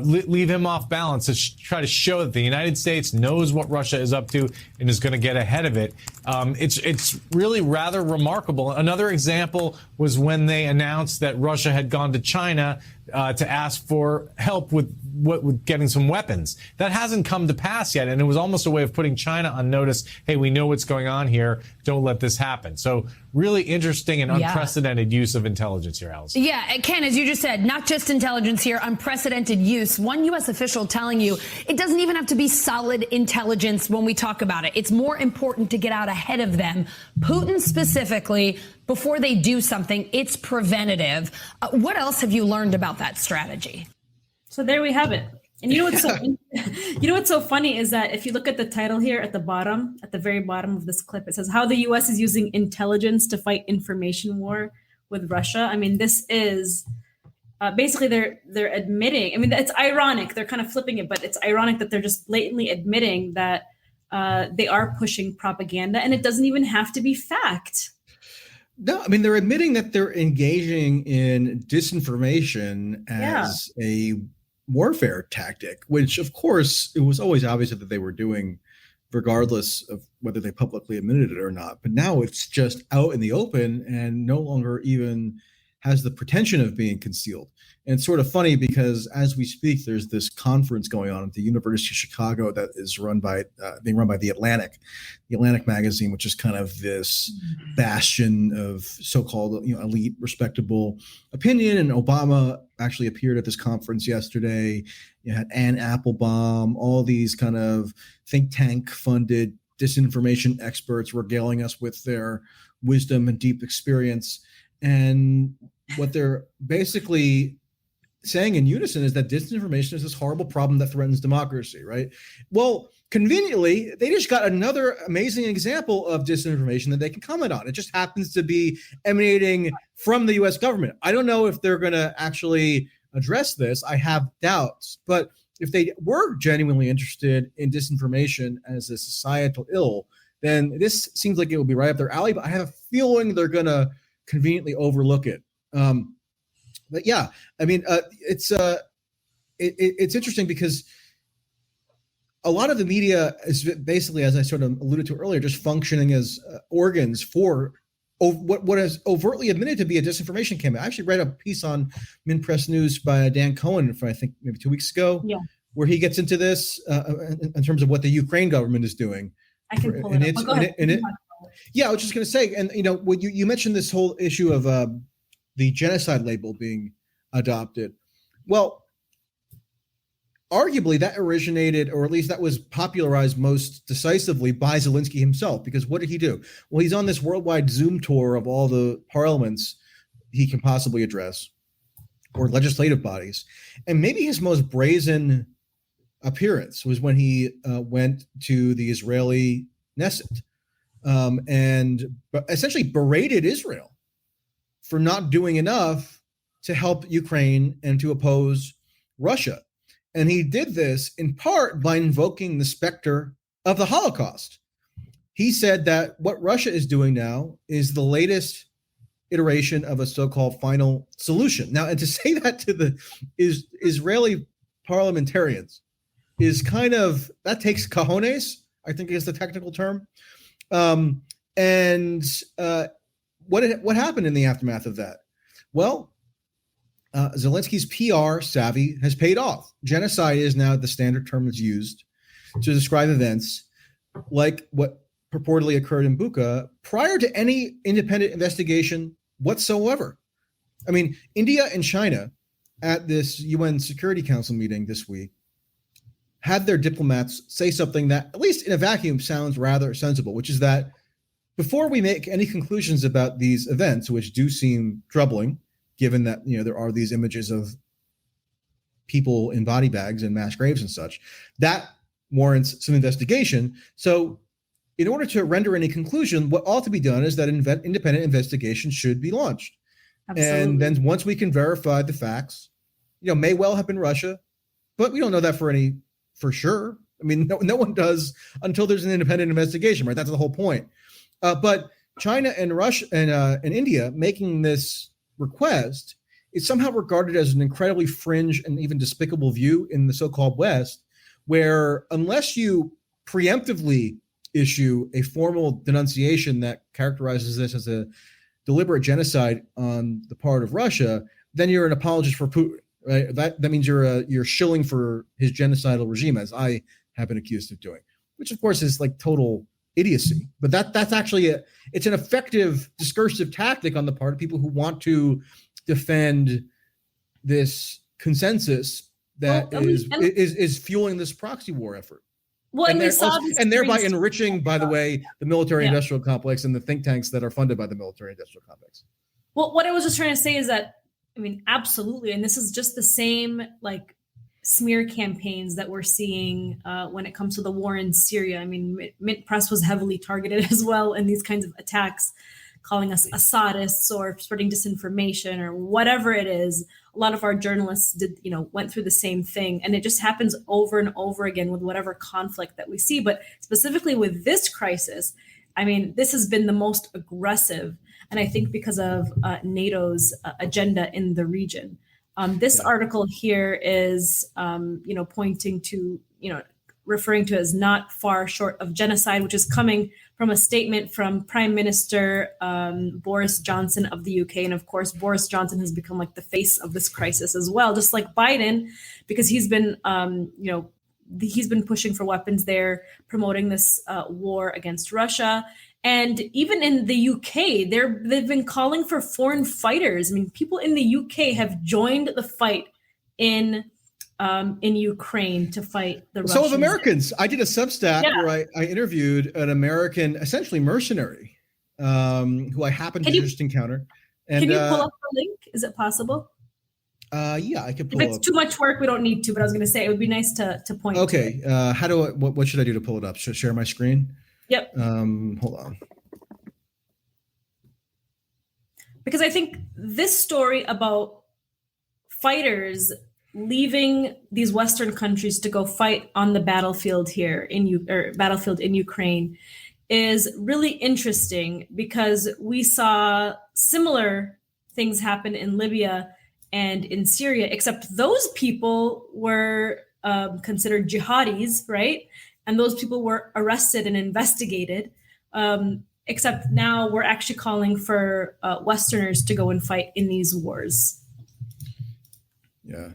leave him off balance to try to show that the United States knows what Russia is up to and is going to get ahead of it. It's really rather remarkable. Another example was when they announced that Russia had gone to China to ask for help with getting some weapons. That hasn't come to pass yet, and it was almost a way of putting China on notice. Hey, we know what's going on here. Don't let this happen. So really interesting and unprecedented use of intelligence here, Alice. Yeah, Ken, as you just said, not just intelligence here, unprecedented use. One U.S. official telling you it doesn't even have to be solid intelligence when we talk about it. It's more important to get out ahead of them. Putin specifically, before they do something, it's preventative. What else have you learned about that strategy? So there we have it. And you know what's so funny is that if you look at the title here at the very bottom of this clip, it says how the U.S. is using intelligence to fight information war with Russia. I mean, this is basically they're admitting. I mean, it's ironic. They're kind of flipping it, but it's ironic that they're just blatantly admitting that they are pushing propaganda, and it doesn't even have to be fact. No, I mean, they're admitting that they're engaging in disinformation as a warfare tactic, which, of course, it was always obvious that they were doing regardless of whether they publicly admitted it or not. But now it's just out in the open and no longer even has the pretension of being concealed. And it's sort of funny because as we speak, there's this conference going on at the University of Chicago that is being run by The Atlantic magazine, which is kind of this bastion of so-called elite, respectable opinion. And Obama actually appeared at this conference yesterday. You had Ann Applebaum, all these kind of think tank funded disinformation experts regaling us with their wisdom and deep experience. And what they're basically saying in unison is that disinformation is this horrible problem that threatens democracy, right? Well, conveniently, they just got another amazing example of disinformation that they can comment on. It just happens to be emanating from the US government. I don't know if they're going to actually address this. I have doubts. But if they were genuinely interested in disinformation as a societal ill, then this seems like it would be right up their alley. But I have a feeling they're going to conveniently overlook it. But yeah, I mean, it's interesting because a lot of the media is basically, as I sort of alluded to earlier, just functioning as organs for what is overtly admitted to be a disinformation campaign. I actually read a piece on Mint Press News by Dan Cohen from I think maybe 2 weeks ago, where he gets into this in terms of what the Ukraine government is doing. I can pull it up. Yeah, I was just going to say, and when you mentioned this whole issue of the genocide label being adopted. Well, arguably that originated, or at least that was popularized most decisively by Zelensky himself, because what did he do? Well, he's on this worldwide Zoom tour of all the parliaments he can possibly address, or legislative bodies. And maybe his most brazen appearance was when he went to the Israeli Knesset and essentially berated Israel for not doing enough to help Ukraine and to oppose Russia. And he did this in part by invoking the specter of the Holocaust. He said that what Russia is doing now is the latest iteration of a so-called final solution. Now, and to say that to the Israeli parliamentarians is kind of, that takes cojones, I think is the technical term. What happened in the aftermath of that? Well, Zelensky's PR savvy has paid off. Genocide is now the standard term that's used to describe events like what purportedly occurred in Bucha prior to any independent investigation whatsoever. I mean, India and China at this UN Security Council meeting this week had their diplomats say something that, at least in a vacuum, sounds rather sensible, which is that before we make any conclusions about these events, which do seem troubling, given that there are these images of people in body bags and mass graves and such, that warrants some investigation. So in order to render any conclusion, what ought to be done is that independent investigation should be launched. Absolutely. And then once we can verify the facts, may well have been Russia, but we don't know that for sure. I mean, no one does until there's an independent investigation, right? That's the whole point. But China and Russia and India making this request is somehow regarded as an incredibly fringe and even despicable view in the so-called West, where unless you preemptively issue a formal denunciation that characterizes this as a deliberate genocide on the part of Russia, then you're an apologist for Putin, right? That means you're shilling for his genocidal regime, as I have been accused of doing, which of course is like total idiocy. But that's actually it's an effective discursive tactic on the part of people who want to defend this consensus that is fueling this proxy war effort. Well, and thereby enriching, by the way, the military-industrial complex and the think tanks that are funded by the military-industrial complex. Well, what I was just trying to say is that, I mean, absolutely, and this is just the same smear campaigns that we're seeing when it comes to the war in Syria. I mean, Mint Press was heavily targeted as well in these kinds of attacks, calling us Assadists or spreading disinformation or whatever it is. A lot of our journalists went through the same thing, and it just happens over and over again with whatever conflict that we see. But specifically with this crisis, I mean, this has been the most aggressive, and I think because of NATO's agenda in the region. This article here is, pointing to, referring to as not far short of genocide, which is coming from a statement from Prime Minister Boris Johnson of the UK. And of course, Boris Johnson has become like the face of this crisis as well, just like Biden, because he's been, he's been pushing for weapons there, promoting this war against Russia. And even in the UK, they've been calling for foreign fighters. I mean, people in the UK have joined the fight in Ukraine to fight the Russians. So of Americans, I did a Substack where I interviewed an American, essentially mercenary, who I happened to just encounter. And, can you pull up the link? Is it possible? Yeah, I could pull it. If it's too much work, we don't need to. But I was going to say it would be nice to point. Okay, to it. How do I? What should I do to pull it up? Should I share my screen? Yep. Hold on. Because I think this story about fighters leaving these Western countries to go fight on the battlefield here in Ukraine is really interesting, because we saw similar things happen in Libya and in Syria, except those people were considered jihadis, right? And those people were arrested and investigated. Except now we're actually calling for Westerners to go and fight in these wars. Yeah.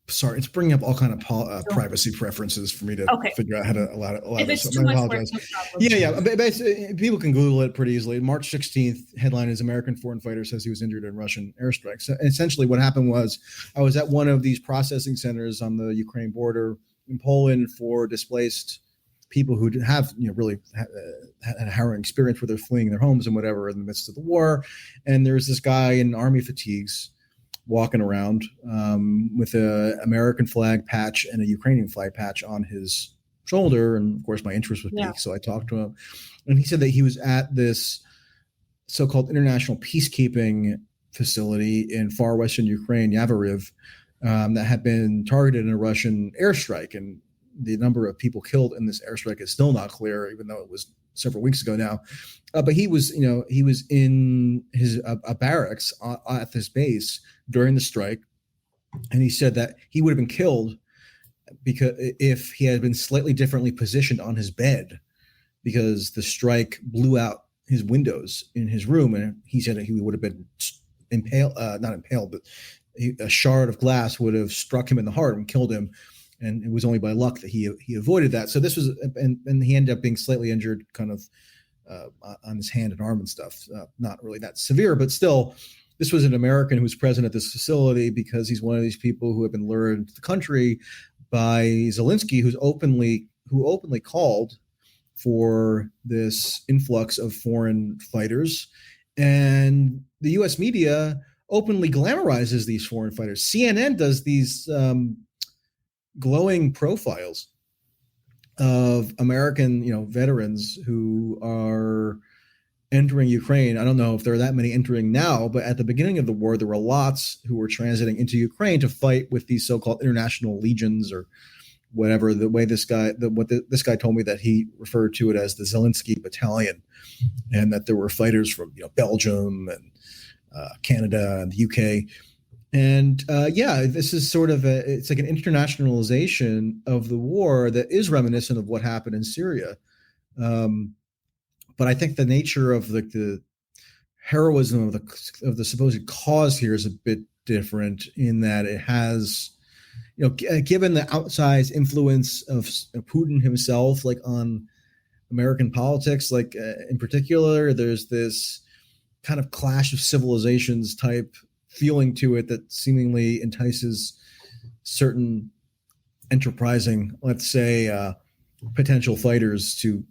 Sorry, it's bringing up all kind of privacy preferences for me to figure out how to allow if this. It's too much work, no problem. Yeah. People can Google it pretty easily. March 16th, headline is American foreign fighter says he was injured in Russian airstrikes. So essentially what happened was I was at one of these processing centers on the Ukraine border in Poland for displaced people who have, really had a harrowing experience where they're fleeing their homes and whatever in the midst of the war. And there's this guy in army fatigues walking around with an American flag patch and a Ukrainian flag patch on his shoulder. And of course, my interest was piqued. So I talked to him, and he said that he was at this so-called international peacekeeping facility in far western Ukraine, Yavoriv, that had been targeted in a Russian airstrike. And the number of people killed in this airstrike is still not clear, even though it was several weeks ago now. But he was in his barracks at this base during the strike, and he said that he would have been killed because if he had been slightly differently positioned on his bed, because the strike blew out his windows in his room, and he said that he would have been not impaled, but a shard of glass would have struck him in the heart and killed him. And it was only by luck that he avoided that. So this was, and he ended up being slightly injured, kind of on his hand and arm and stuff. Not really that severe, but still, this was an American who was present at this facility because he's one of these people who have been lured into the country by Zelensky, who openly called for this influx of foreign fighters, and the U.S. media openly glamorizes these foreign fighters. CNN does these glowing profiles of American, veterans who are entering Ukraine. I don't know if there are that many entering now, but at the beginning of the war, there were lots who were transiting into Ukraine to fight with these so-called international legions or whatever. The way this guy told me that he referred to it as the Zelensky Battalion, and that there were fighters from Belgium and Canada and the UK. And this is sort of it's like an internationalization of the war that is reminiscent of what happened in Syria. But I think the nature of the heroism of the supposed cause here is a bit different in that it has, given the outsized influence of Putin himself, like on American politics, like in particular, there's this kind of clash of civilizations type feeling to it that seemingly entices certain enterprising, let's say, potential fighters to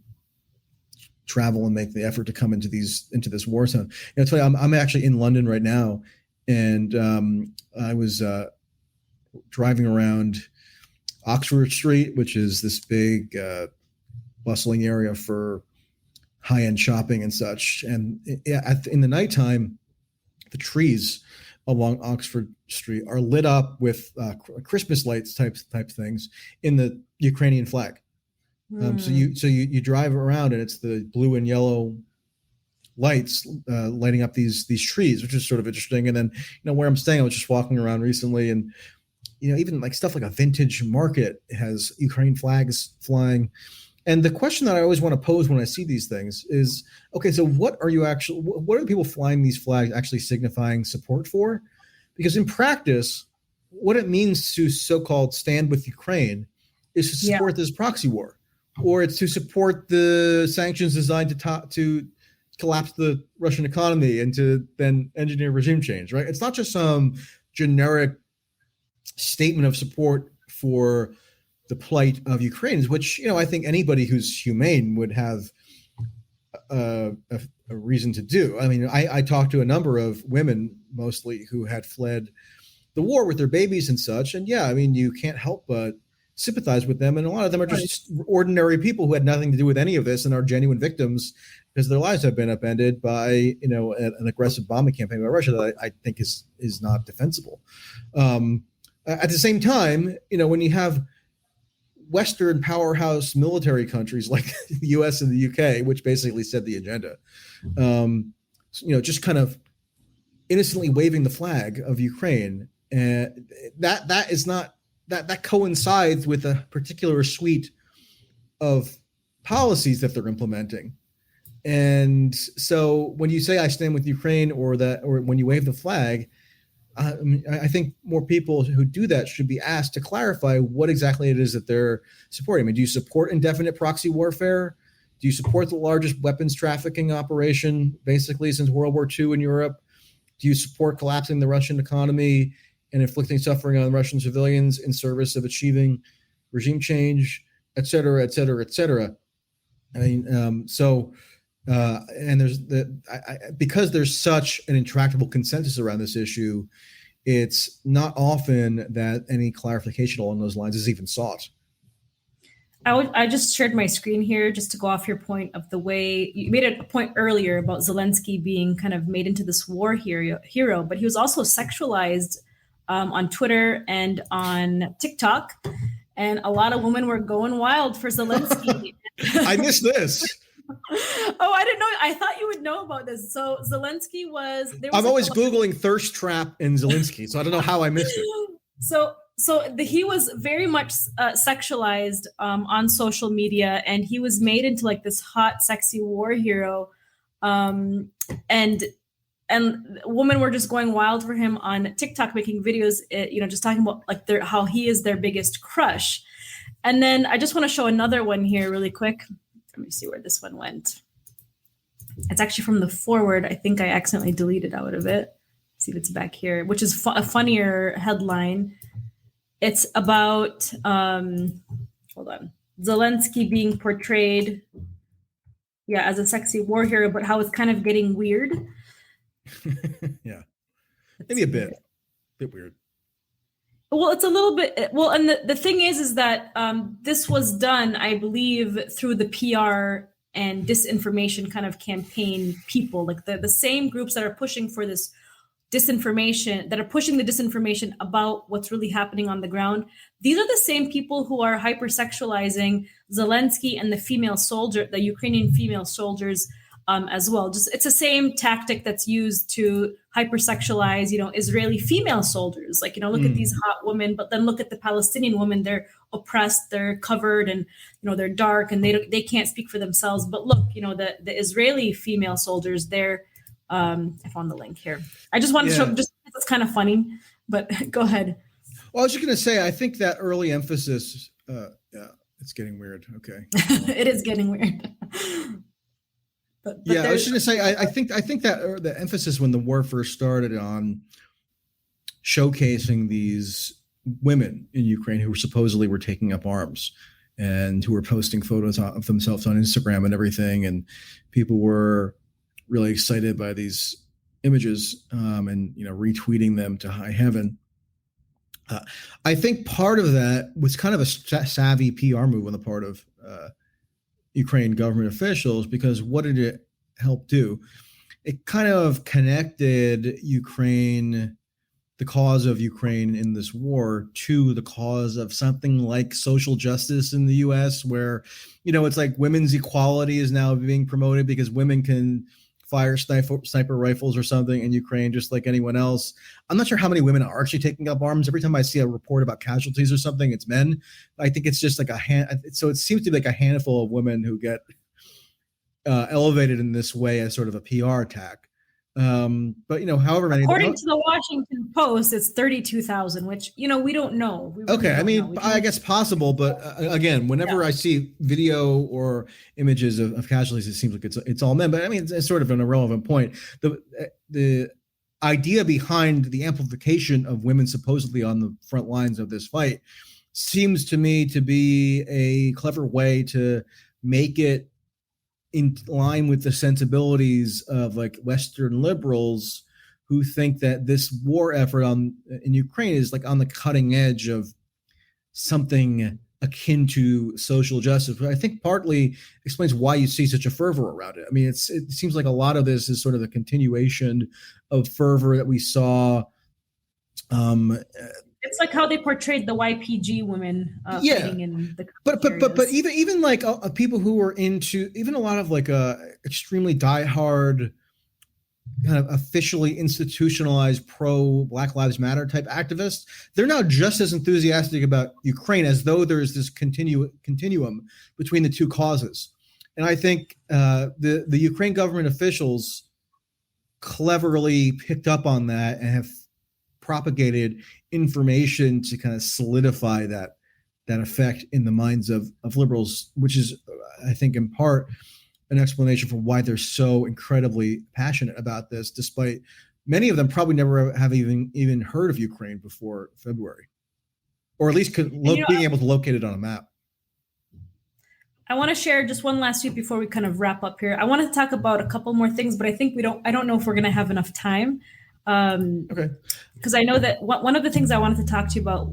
travel and make the effort to come into this war zone. It's funny, I'm actually in London right now, and I was driving around Oxford Street, which is this big bustling area for high-end shopping and such. And in the nighttime, the trees along Oxford Street are lit up with Christmas lights type things in the Ukrainian flag. So you drive around and it's the blue and yellow lights lighting up these trees, which is sort of interesting. And then where I'm staying, I was just walking around recently, and even like stuff like a vintage market has Ukraine flags flying. And the question that I always want to pose when I see these things is, okay, so what are the people flying these flags actually signifying support for? Because in practice, what it means to so-called stand with Ukraine is to support this proxy war, or it's to support the sanctions designed to collapse the Russian economy and to then engineer regime change, right? It's not just some generic statement of support for the plight of Ukrainians, which, I think anybody who's humane would have a reason to do. I mean, I talked to a number of women, mostly, who had fled the war with their babies and such. And yeah, I mean, you can't help but sympathize with them. And a lot of them are just ordinary people who had nothing to do with any of this and are genuine victims because their lives have been upended by, an aggressive bombing campaign by Russia that I think is not defensible. At the same time, when you have Western powerhouse military countries like the US and the UK, which basically set the agenda, just kind of innocently waving the flag of Ukraine, and that is not that coincides with a particular suite of policies that they're implementing. And so when you say I stand with Ukraine, or when you wave the flag, I think more people who do that should be asked to clarify what exactly it is that they're supporting. I mean, do you support indefinite proxy warfare? Do you support the largest weapons trafficking operation basically since World War II in Europe? Do you support collapsing the Russian economy and inflicting suffering on Russian civilians in service of achieving regime change, et cetera, et cetera, et cetera? I mean, and there's because there's such an intractable consensus around this issue, it's not often that any clarification along those lines is even sought. I just shared my screen here just to go off your point of the way you made a point earlier about Zelensky being kind of made into this war hero, but he was also sexualized on Twitter and on TikTok, and a lot of women were going wild for Zelensky. I missed this. Oh, I didn't know. I thought you would know about this. So Zelensky I'm always Googling thirst trap and Zelensky, so I don't know how I missed it. He was very much sexualized on social media, and he was made into like this hot, sexy war hero. And women were just going wild for him on TikTok, making videos, just talking about like how he is their biggest crush. And then I just want to show another one here really quick. Let me see where this one went. It's actually from the forward. I think I accidentally deleted out of it. Let's see if it's back here, which is a funnier headline. It's about, hold on, Zelensky being portrayed, as a sexy war hero, but how it's kind of getting weird. Yeah, maybe a bit weird. Well, it's a little bit. Well, and the thing is that this was done, I believe, through the PR and disinformation kind of campaign people, like the same groups that are pushing for this disinformation, that are pushing the disinformation about what's really happening on the ground. These are the same people who are hypersexualizing Zelensky and the Ukrainian female soldiers as well. It's the same tactic that's used to hypersexualize, Israeli female soldiers. Like, look at these hot women, but then look at the Palestinian women. They're oppressed, they're covered, and they're dark, and they can't speak for themselves. But look, the Israeli female soldiers, they're I found the link here. I just wanted to show, just it's kind of funny, but go ahead. Well, I was just going to say, I think that early emphasis, it's getting weird. Okay. It is getting weird. But I was just going to say, I think that the emphasis when the war first started on showcasing these women in Ukraine who supposedly were taking up arms and who were posting photos of themselves on Instagram and everything, and people were really excited by these images and retweeting them to high heaven. I think part of that was kind of a savvy PR move on the part of Ukraine government officials, because what did it help do? It kind of connected Ukraine, the cause of Ukraine in this war, to the cause of something like social justice in the US, where, it's like women's equality is now being promoted because women can fire sniper rifles or something in Ukraine, just like anyone else. I'm not sure how many women are actually taking up arms. Every time I see a report about casualties or something, it's men. I think it's just like so it seems to be like a handful of women who get elevated in this way as sort of a PR attack. But however many. According to the Washington Post, it's 32,000, which we don't know. We really I mean, I guess possible, but again, whenever I see video or images of casualties, it seems like it's all men. But I mean, it's sort of an irrelevant point. The idea behind the amplification of women supposedly on the front lines of this fight seems to me to be a clever way to make it in line with the sensibilities of like Western liberals who think that this war effort in Ukraine is like on the cutting edge of something akin to social justice. But I think partly explains why you see such a fervor around it. I mean, it seems like a lot of this is sort of the continuation of fervor that we saw. It's like how they portrayed the YPG women fighting in the but even like people who were into even a lot of like extremely diehard kind of officially institutionalized pro Black Lives Matter type activists, they're now just as enthusiastic about Ukraine as though there's this continuum between the two causes. And I think the Ukraine government officials cleverly picked up on that and have propagated information to kind of solidify that effect in the minds of liberals, which is, I think, in part an explanation for why they're so incredibly passionate about this, despite many of them probably never have even heard of Ukraine before February, or at least being able to locate it on a map. I want to share just one last tweet before we kind of wrap up here. I want to talk about a couple more things, but I think I don't know if we're going to have enough time. Okay. Because I know that one of the things I wanted to talk to you about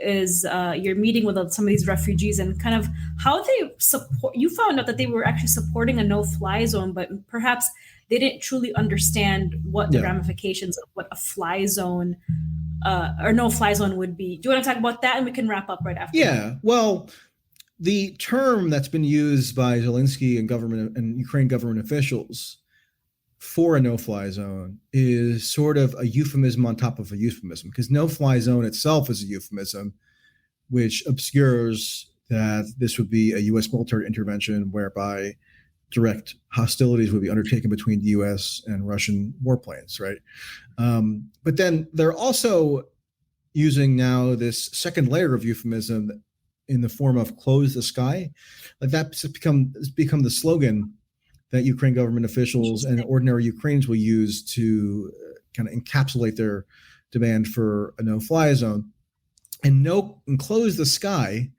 is your meeting with some of these refugees and kind of how they support. You found out that they were actually supporting a no-fly zone, but perhaps they didn't truly understand what the ramifications of what a fly zone or no-fly zone would be. Do you want to talk about that, and we can wrap up right after? Yeah. Well, the term that's been used by Zelensky and Ukraine government officials for a no-fly zone is sort of a euphemism on top of a euphemism, because no-fly zone itself is a euphemism, which obscures that this would be a U.S. military intervention whereby direct hostilities would be undertaken between the U.S. and Russian warplanes, right? But then they're also using now this second layer of euphemism in the form of "close the sky." Like that's become the slogan that Ukraine government officials and ordinary Ukrainians will use to kind of encapsulate their demand for a no-fly zone. And close the sky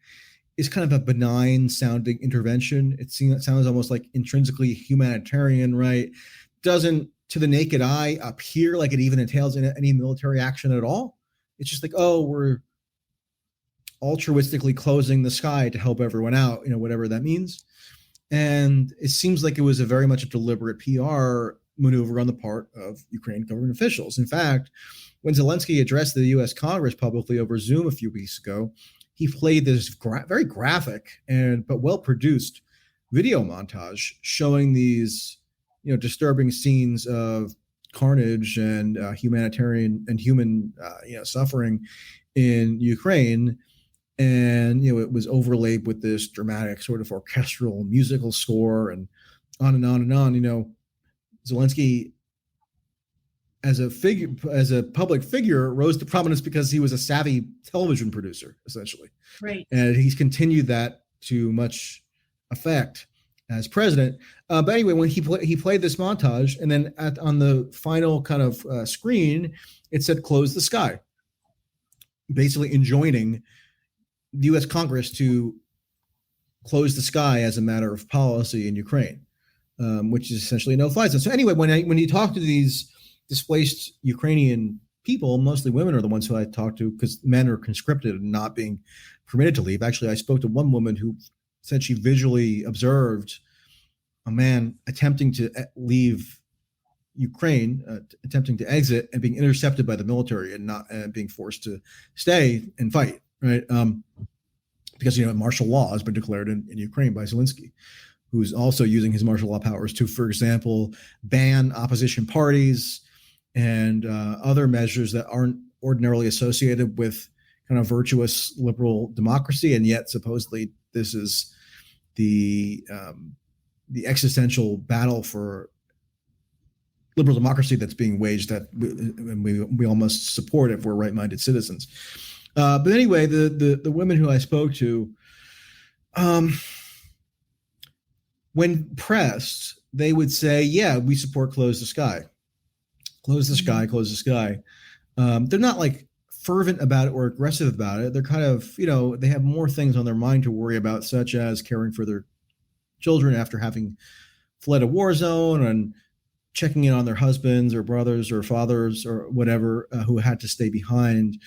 is kind of a benign sounding intervention. It sounds almost like intrinsically humanitarian, right? Doesn't, to the naked eye, appear like it even entails any military action at all. It's just like, oh, we're altruistically closing the sky to help everyone out, whatever that means. And it seems like it was a very much a deliberate PR maneuver on the part of Ukraine government officials. In fact, when Zelensky addressed the U.S. Congress publicly over Zoom a few weeks ago, he played this very graphic but well-produced video montage showing these, disturbing scenes of carnage and humanitarian and human, suffering in Ukraine. And, it was overlaid with this dramatic sort of orchestral musical score and on and on and on. Zelensky, as a public figure, rose to prominence because he was a savvy television producer, essentially. Right. And he's continued that to much effect as president. But anyway, when he played this montage, and then on the final kind of screen, it said "close the sky," basically enjoining the U.S. Congress to close the sky as a matter of policy in Ukraine, which is essentially a no-fly zone. So anyway, when you talk to these displaced Ukrainian people, mostly women are the ones who I talk to, because men are conscripted and not being permitted to leave. Actually, I spoke to one woman who said she visually observed a man attempting to leave Ukraine, attempting to exit, and being intercepted by the military and not being forced to stay and fight. Right, because martial law has been declared in Ukraine by Zelensky. who's also using his martial law powers to, for example, ban opposition parties and other measures that aren't ordinarily associated with kind of virtuous liberal democracy. And yet supposedly this is the existential battle for liberal democracy that's being waged, that we all must support if we're right-minded citizens. But anyway, the women who I spoke to, when pressed, they would say, yeah, we support close the sky. Close the sky, close the sky. They're not like fervent about it or aggressive about it. They're kind of, they have more things on their mind to worry about, such as caring for their children after having fled a war zone, and checking in on their husbands or brothers or fathers or whatever who had to stay behind.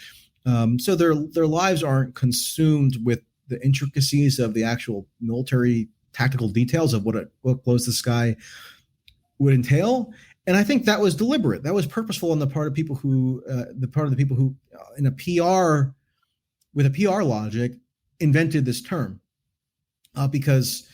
So their lives aren't consumed with the intricacies of the actual military tactical details of what close the sky would entail. And I think that was deliberate. That was purposeful on the part of people who, in a PR, with a PR logic, invented this term, because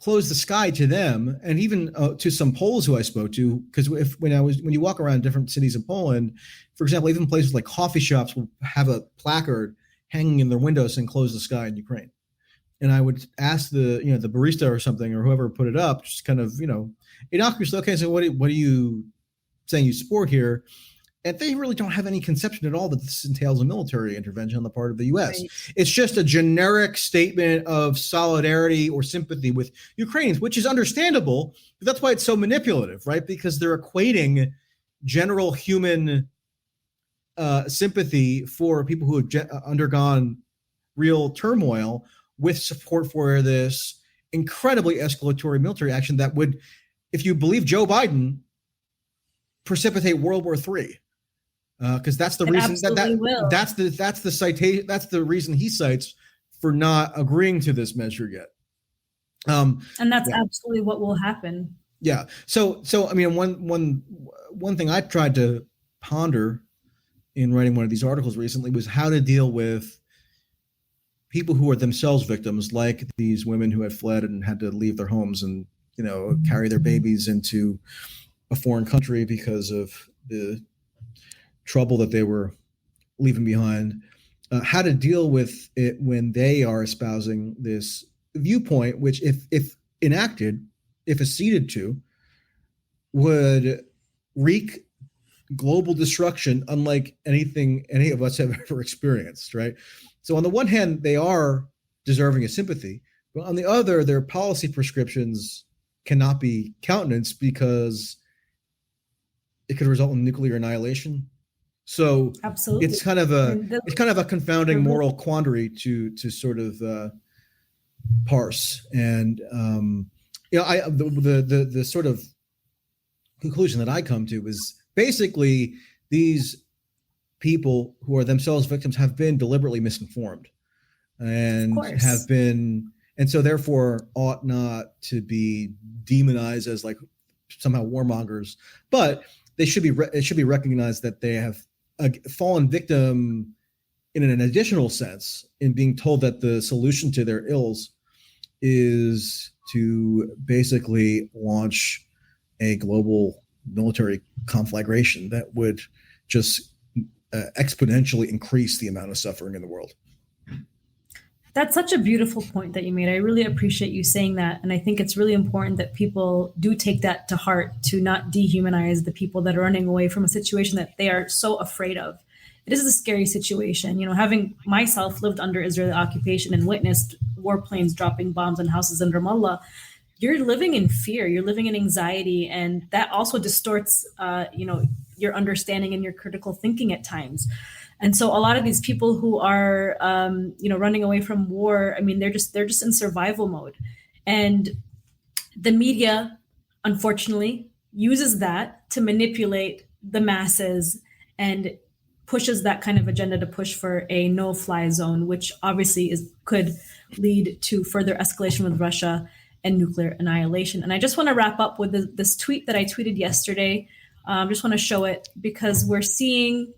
close the sky to them, and even to some Poles who I spoke to, because when you walk around different cities in Poland, for example, even places like coffee shops will have a placard hanging in their windows saying "Close the sky" in Ukraine. And I would ask the barista or something, or whoever put it up, just kind of innocuously, okay, so what are you saying you support here? And they really don't have any conception at all that this entails a military intervention on the part of the U.S. Right. It's just a generic statement of solidarity or sympathy with Ukrainians, which is understandable. But that's why it's so manipulative, right? Because they're equating general human sympathy for people who have undergone real turmoil with support for this incredibly escalatory military action that would, if you believe Joe Biden, precipitate World War III. Because that's the reason that's the citation, that's the reason he cites for not agreeing to this measure yet. And that's absolutely what will happen. Yeah. So I mean, one thing I tried to ponder in writing one of these articles recently was how to deal with people who are themselves victims, like these women who had fled and had to leave their homes and carry their babies into a foreign country because of the trouble that they were leaving behind, how to deal with it when they are espousing this viewpoint, which if enacted, if acceded to, would wreak global destruction unlike anything any of us have ever experienced, right? So on the one hand, they are deserving of sympathy, but on the other, their policy prescriptions cannot be countenanced because it could result in nuclear annihilation. So absolutely, it's kind of a confounding moral quandary to sort of parse. And the sort of conclusion that I come to is basically these people who are themselves victims have been deliberately misinformed, and so therefore ought not to be demonized as like somehow warmongers, but it should be recognized that they have fallen victim in an additional sense in being told that the solution to their ills is to basically launch a global military conflagration that would just exponentially increase the amount of suffering in the world. That's such a beautiful point that you made. I really appreciate you saying that. And I think it's really important that people do take that to heart, to not dehumanize the people that are running away from a situation that they are so afraid of. It is a scary situation. Having myself lived under Israeli occupation and witnessed warplanes dropping bombs on houses in Ramallah, you're living in fear, you're living in anxiety. And that also distorts, your understanding and your critical thinking at times. And so a lot of these people who are, running away from war, I mean, they're just in survival mode. And the media, unfortunately, uses that to manipulate the masses and pushes that kind of agenda to push for a no-fly zone, which obviously could lead to further escalation with Russia and nuclear annihilation. And I just want to wrap up with this tweet that I tweeted yesterday. Just want to show it because we're seeing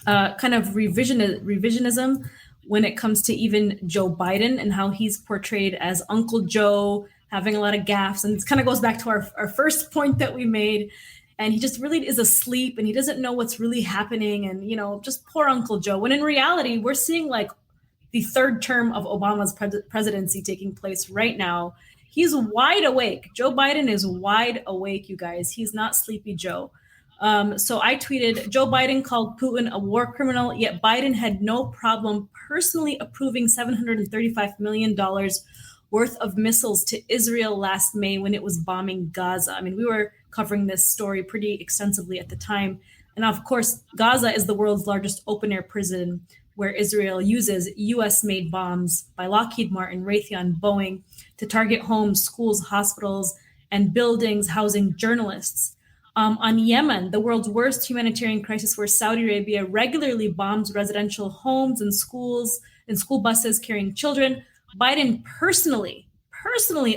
kind of revisionism when it comes to even Joe Biden and how he's portrayed as Uncle Joe, having a lot of gaffes. And this kind of goes back to our first point that we made. And he just really is asleep and he doesn't know what's really happening. And, just poor Uncle Joe. When in reality, we're seeing like the third term of Obama's presidency taking place right now. He's wide awake. Joe Biden is wide awake, you guys. He's not Sleepy Joe. So I tweeted, Joe Biden called Putin a war criminal, yet Biden had no problem personally approving $735 million worth of missiles to Israel last May when it was bombing Gaza. I mean, we were covering this story pretty extensively at the time. And of course, Gaza is the world's largest open-air prison where Israel uses U.S.-made bombs by Lockheed Martin, Raytheon, Boeing to target homes, schools, hospitals, and buildings housing journalists. On Yemen, the world's worst humanitarian crisis, where Saudi Arabia regularly bombs residential homes and schools and school buses carrying children, Biden personally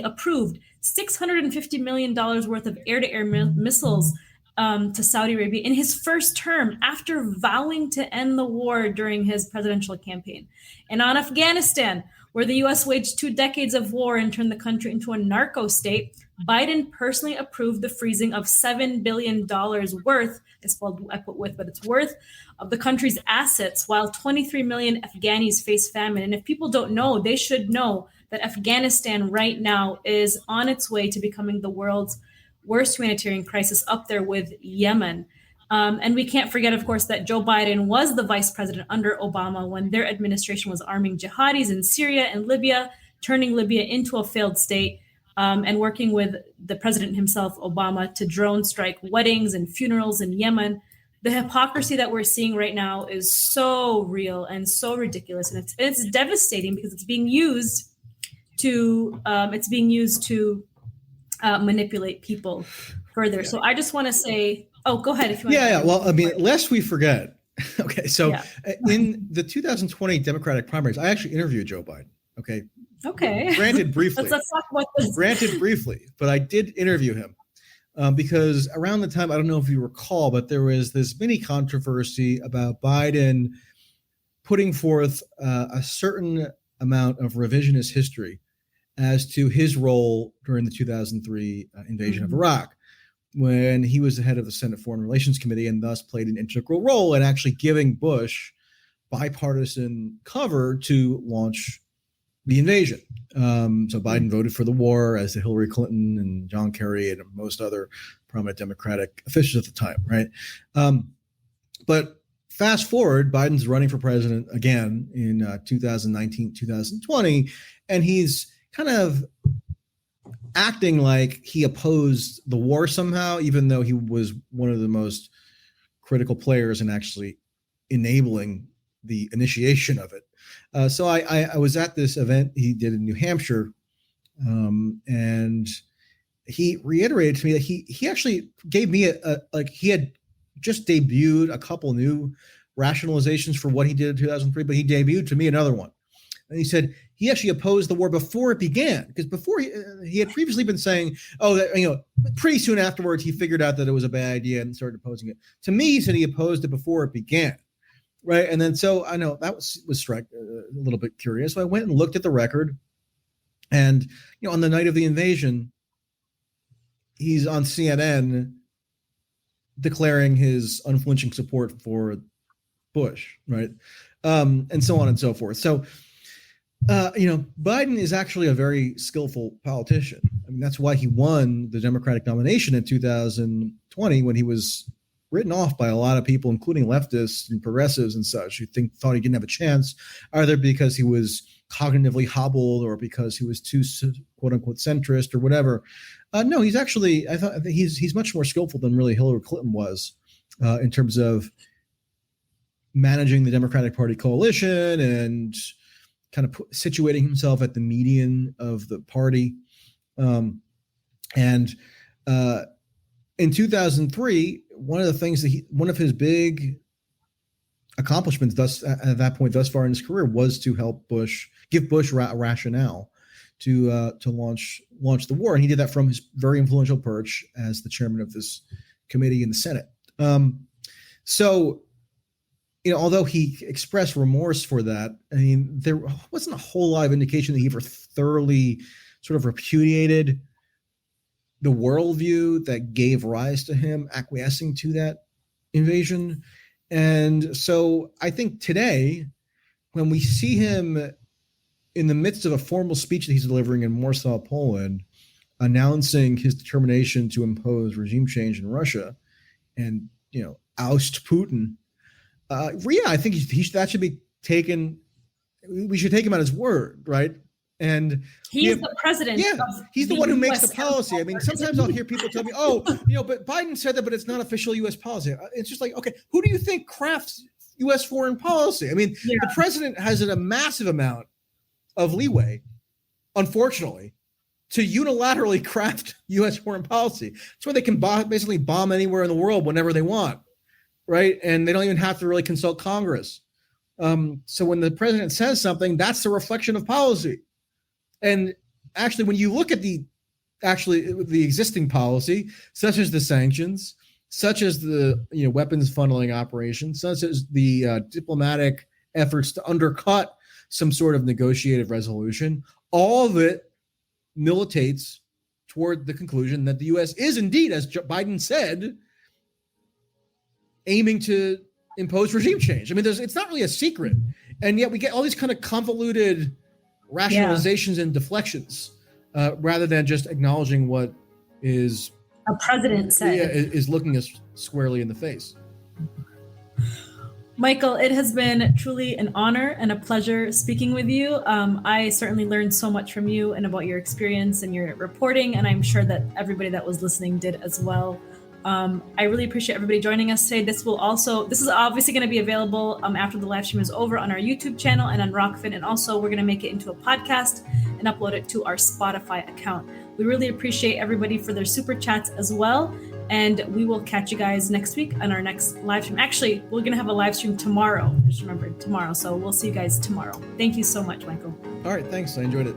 approved $650 million worth of air-to-air missiles to Saudi Arabia in his first term after vowing to end the war during his presidential campaign. And on Afghanistan, where the U.S. waged 2 decades of war and turned the country into a narco state, Biden personally approved the freezing of $7 billion worth, I put with, but it's worth, of the country's assets, while 23 million Afghanis face famine. And if people don't know, they should know that Afghanistan right now is on its way to becoming the world's worst humanitarian crisis, up there with Yemen. And we can't forget, of course, that Joe Biden was the vice president under Obama when their administration was arming jihadis in Syria and Libya, turning Libya into a failed state, and working with the president himself, Obama, to drone strike weddings and funerals in Yemen. The hypocrisy that we're seeing right now is so real and so ridiculous. And it's devastating because it's being used to manipulate people further. So I just want to say, go ahead if you want. Yeah. Well, I mean, lest we forget. Okay. So in the 2020 Democratic primaries, I actually interviewed Joe Biden. Okay. Granted briefly. Let's talk about this. Granted briefly, but I did interview him because around the time, I don't know if you recall, but there was this mini controversy about Biden putting forth a certain amount of revisionist history as to his role during the 2003 invasion of Iraq, when he was the head of the Senate Foreign Relations Committee and thus played an integral role in actually giving Bush bipartisan cover to launch the invasion. So Biden voted for the war, as did Hillary Clinton and John Kerry and most other prominent Democratic officials at the time, right? But fast forward, Biden's running for president again in 2019, 2020, and he's kind of acting like he opposed the war somehow, even though he was one of the most critical players in actually enabling the initiation of it. So I was at this event he did in New Hampshire, and he reiterated to me that he actually gave me he had just debuted a couple new rationalizations for what he did in 2003, but he debuted to me another one. And he said he actually opposed the war before it began, because before he had previously been saying, pretty soon afterwards, he figured out that it was a bad idea and started opposing it. To me, he said he opposed it before it began. Right. And then so I know that was a little bit curious. So I went and looked at the record, and, on the night of the invasion, he's on CNN declaring his unflinching support for Bush. Right. And so on and so forth. So, Biden is actually a very skillful politician. I mean, that's why he won the Democratic nomination in 2020 when he was written off by a lot of people, including leftists and progressives and such, who thought he didn't have a chance, either because he was cognitively hobbled or because he was too quote unquote centrist or whatever. No, he's actually, I think he's much more skillful than really Hillary Clinton was in terms of managing the Democratic Party coalition and kind of situating himself at the median of the party. In 2003, one of his big accomplishments at that point thus far in his career was to help give Bush a rationale to launch the war, and he did that from his very influential perch as the chairman of this committee in the Senate. So, although he expressed remorse for that, I mean, there wasn't a whole lot of indication that he ever thoroughly sort of repudiated the worldview that gave rise to him acquiescing to that invasion. And so I think today, when we see him in the midst of a formal speech that he's delivering in Warsaw, Poland, announcing his determination to impose regime change in Russia and, oust Putin, I think that should be taken. We should take him at his word, right? And he's the president. Yeah, he's the one who makes the policy. I mean, sometimes I'll hear people tell me, but Biden said that, but it's not official U.S. policy. It's just like, okay, who do you think crafts U.S. foreign policy? I mean, the president has a massive amount of leeway, unfortunately, to unilaterally craft U.S. foreign policy. That's why they can basically bomb anywhere in the world whenever they want, right? And they don't even have to really consult Congress. So when the president says something, that's the reflection of policy. And actually, when you look at the existing policy, such as the sanctions, such as the weapons funneling operations, such as the diplomatic efforts to undercut some sort of negotiated resolution, all of it militates toward the conclusion that the U.S. is indeed, as Biden said, aiming to impose regime change. I mean, it's not really a secret, and yet we get all these kind of convoluted rationalizations and deflections rather than just acknowledging what is a president said. Is looking us squarely in the face. Michael, it has been truly an honor and a pleasure speaking with you. I certainly learned so much from you and about your experience and your reporting, and I'm sure that everybody that was listening did as well. I really appreciate everybody joining us today. This is obviously going to be available after the live stream is over on our YouTube channel and on Rockfin. And also we're going to make it into a podcast and upload it to our Spotify account. We really appreciate everybody for their super chats as well. And we will catch you guys next week on our next live stream. Actually, we're going to have a live stream tomorrow. Just remember, tomorrow. So we'll see you guys tomorrow. Thank you so much, Michael. All right. Thanks. I enjoyed it.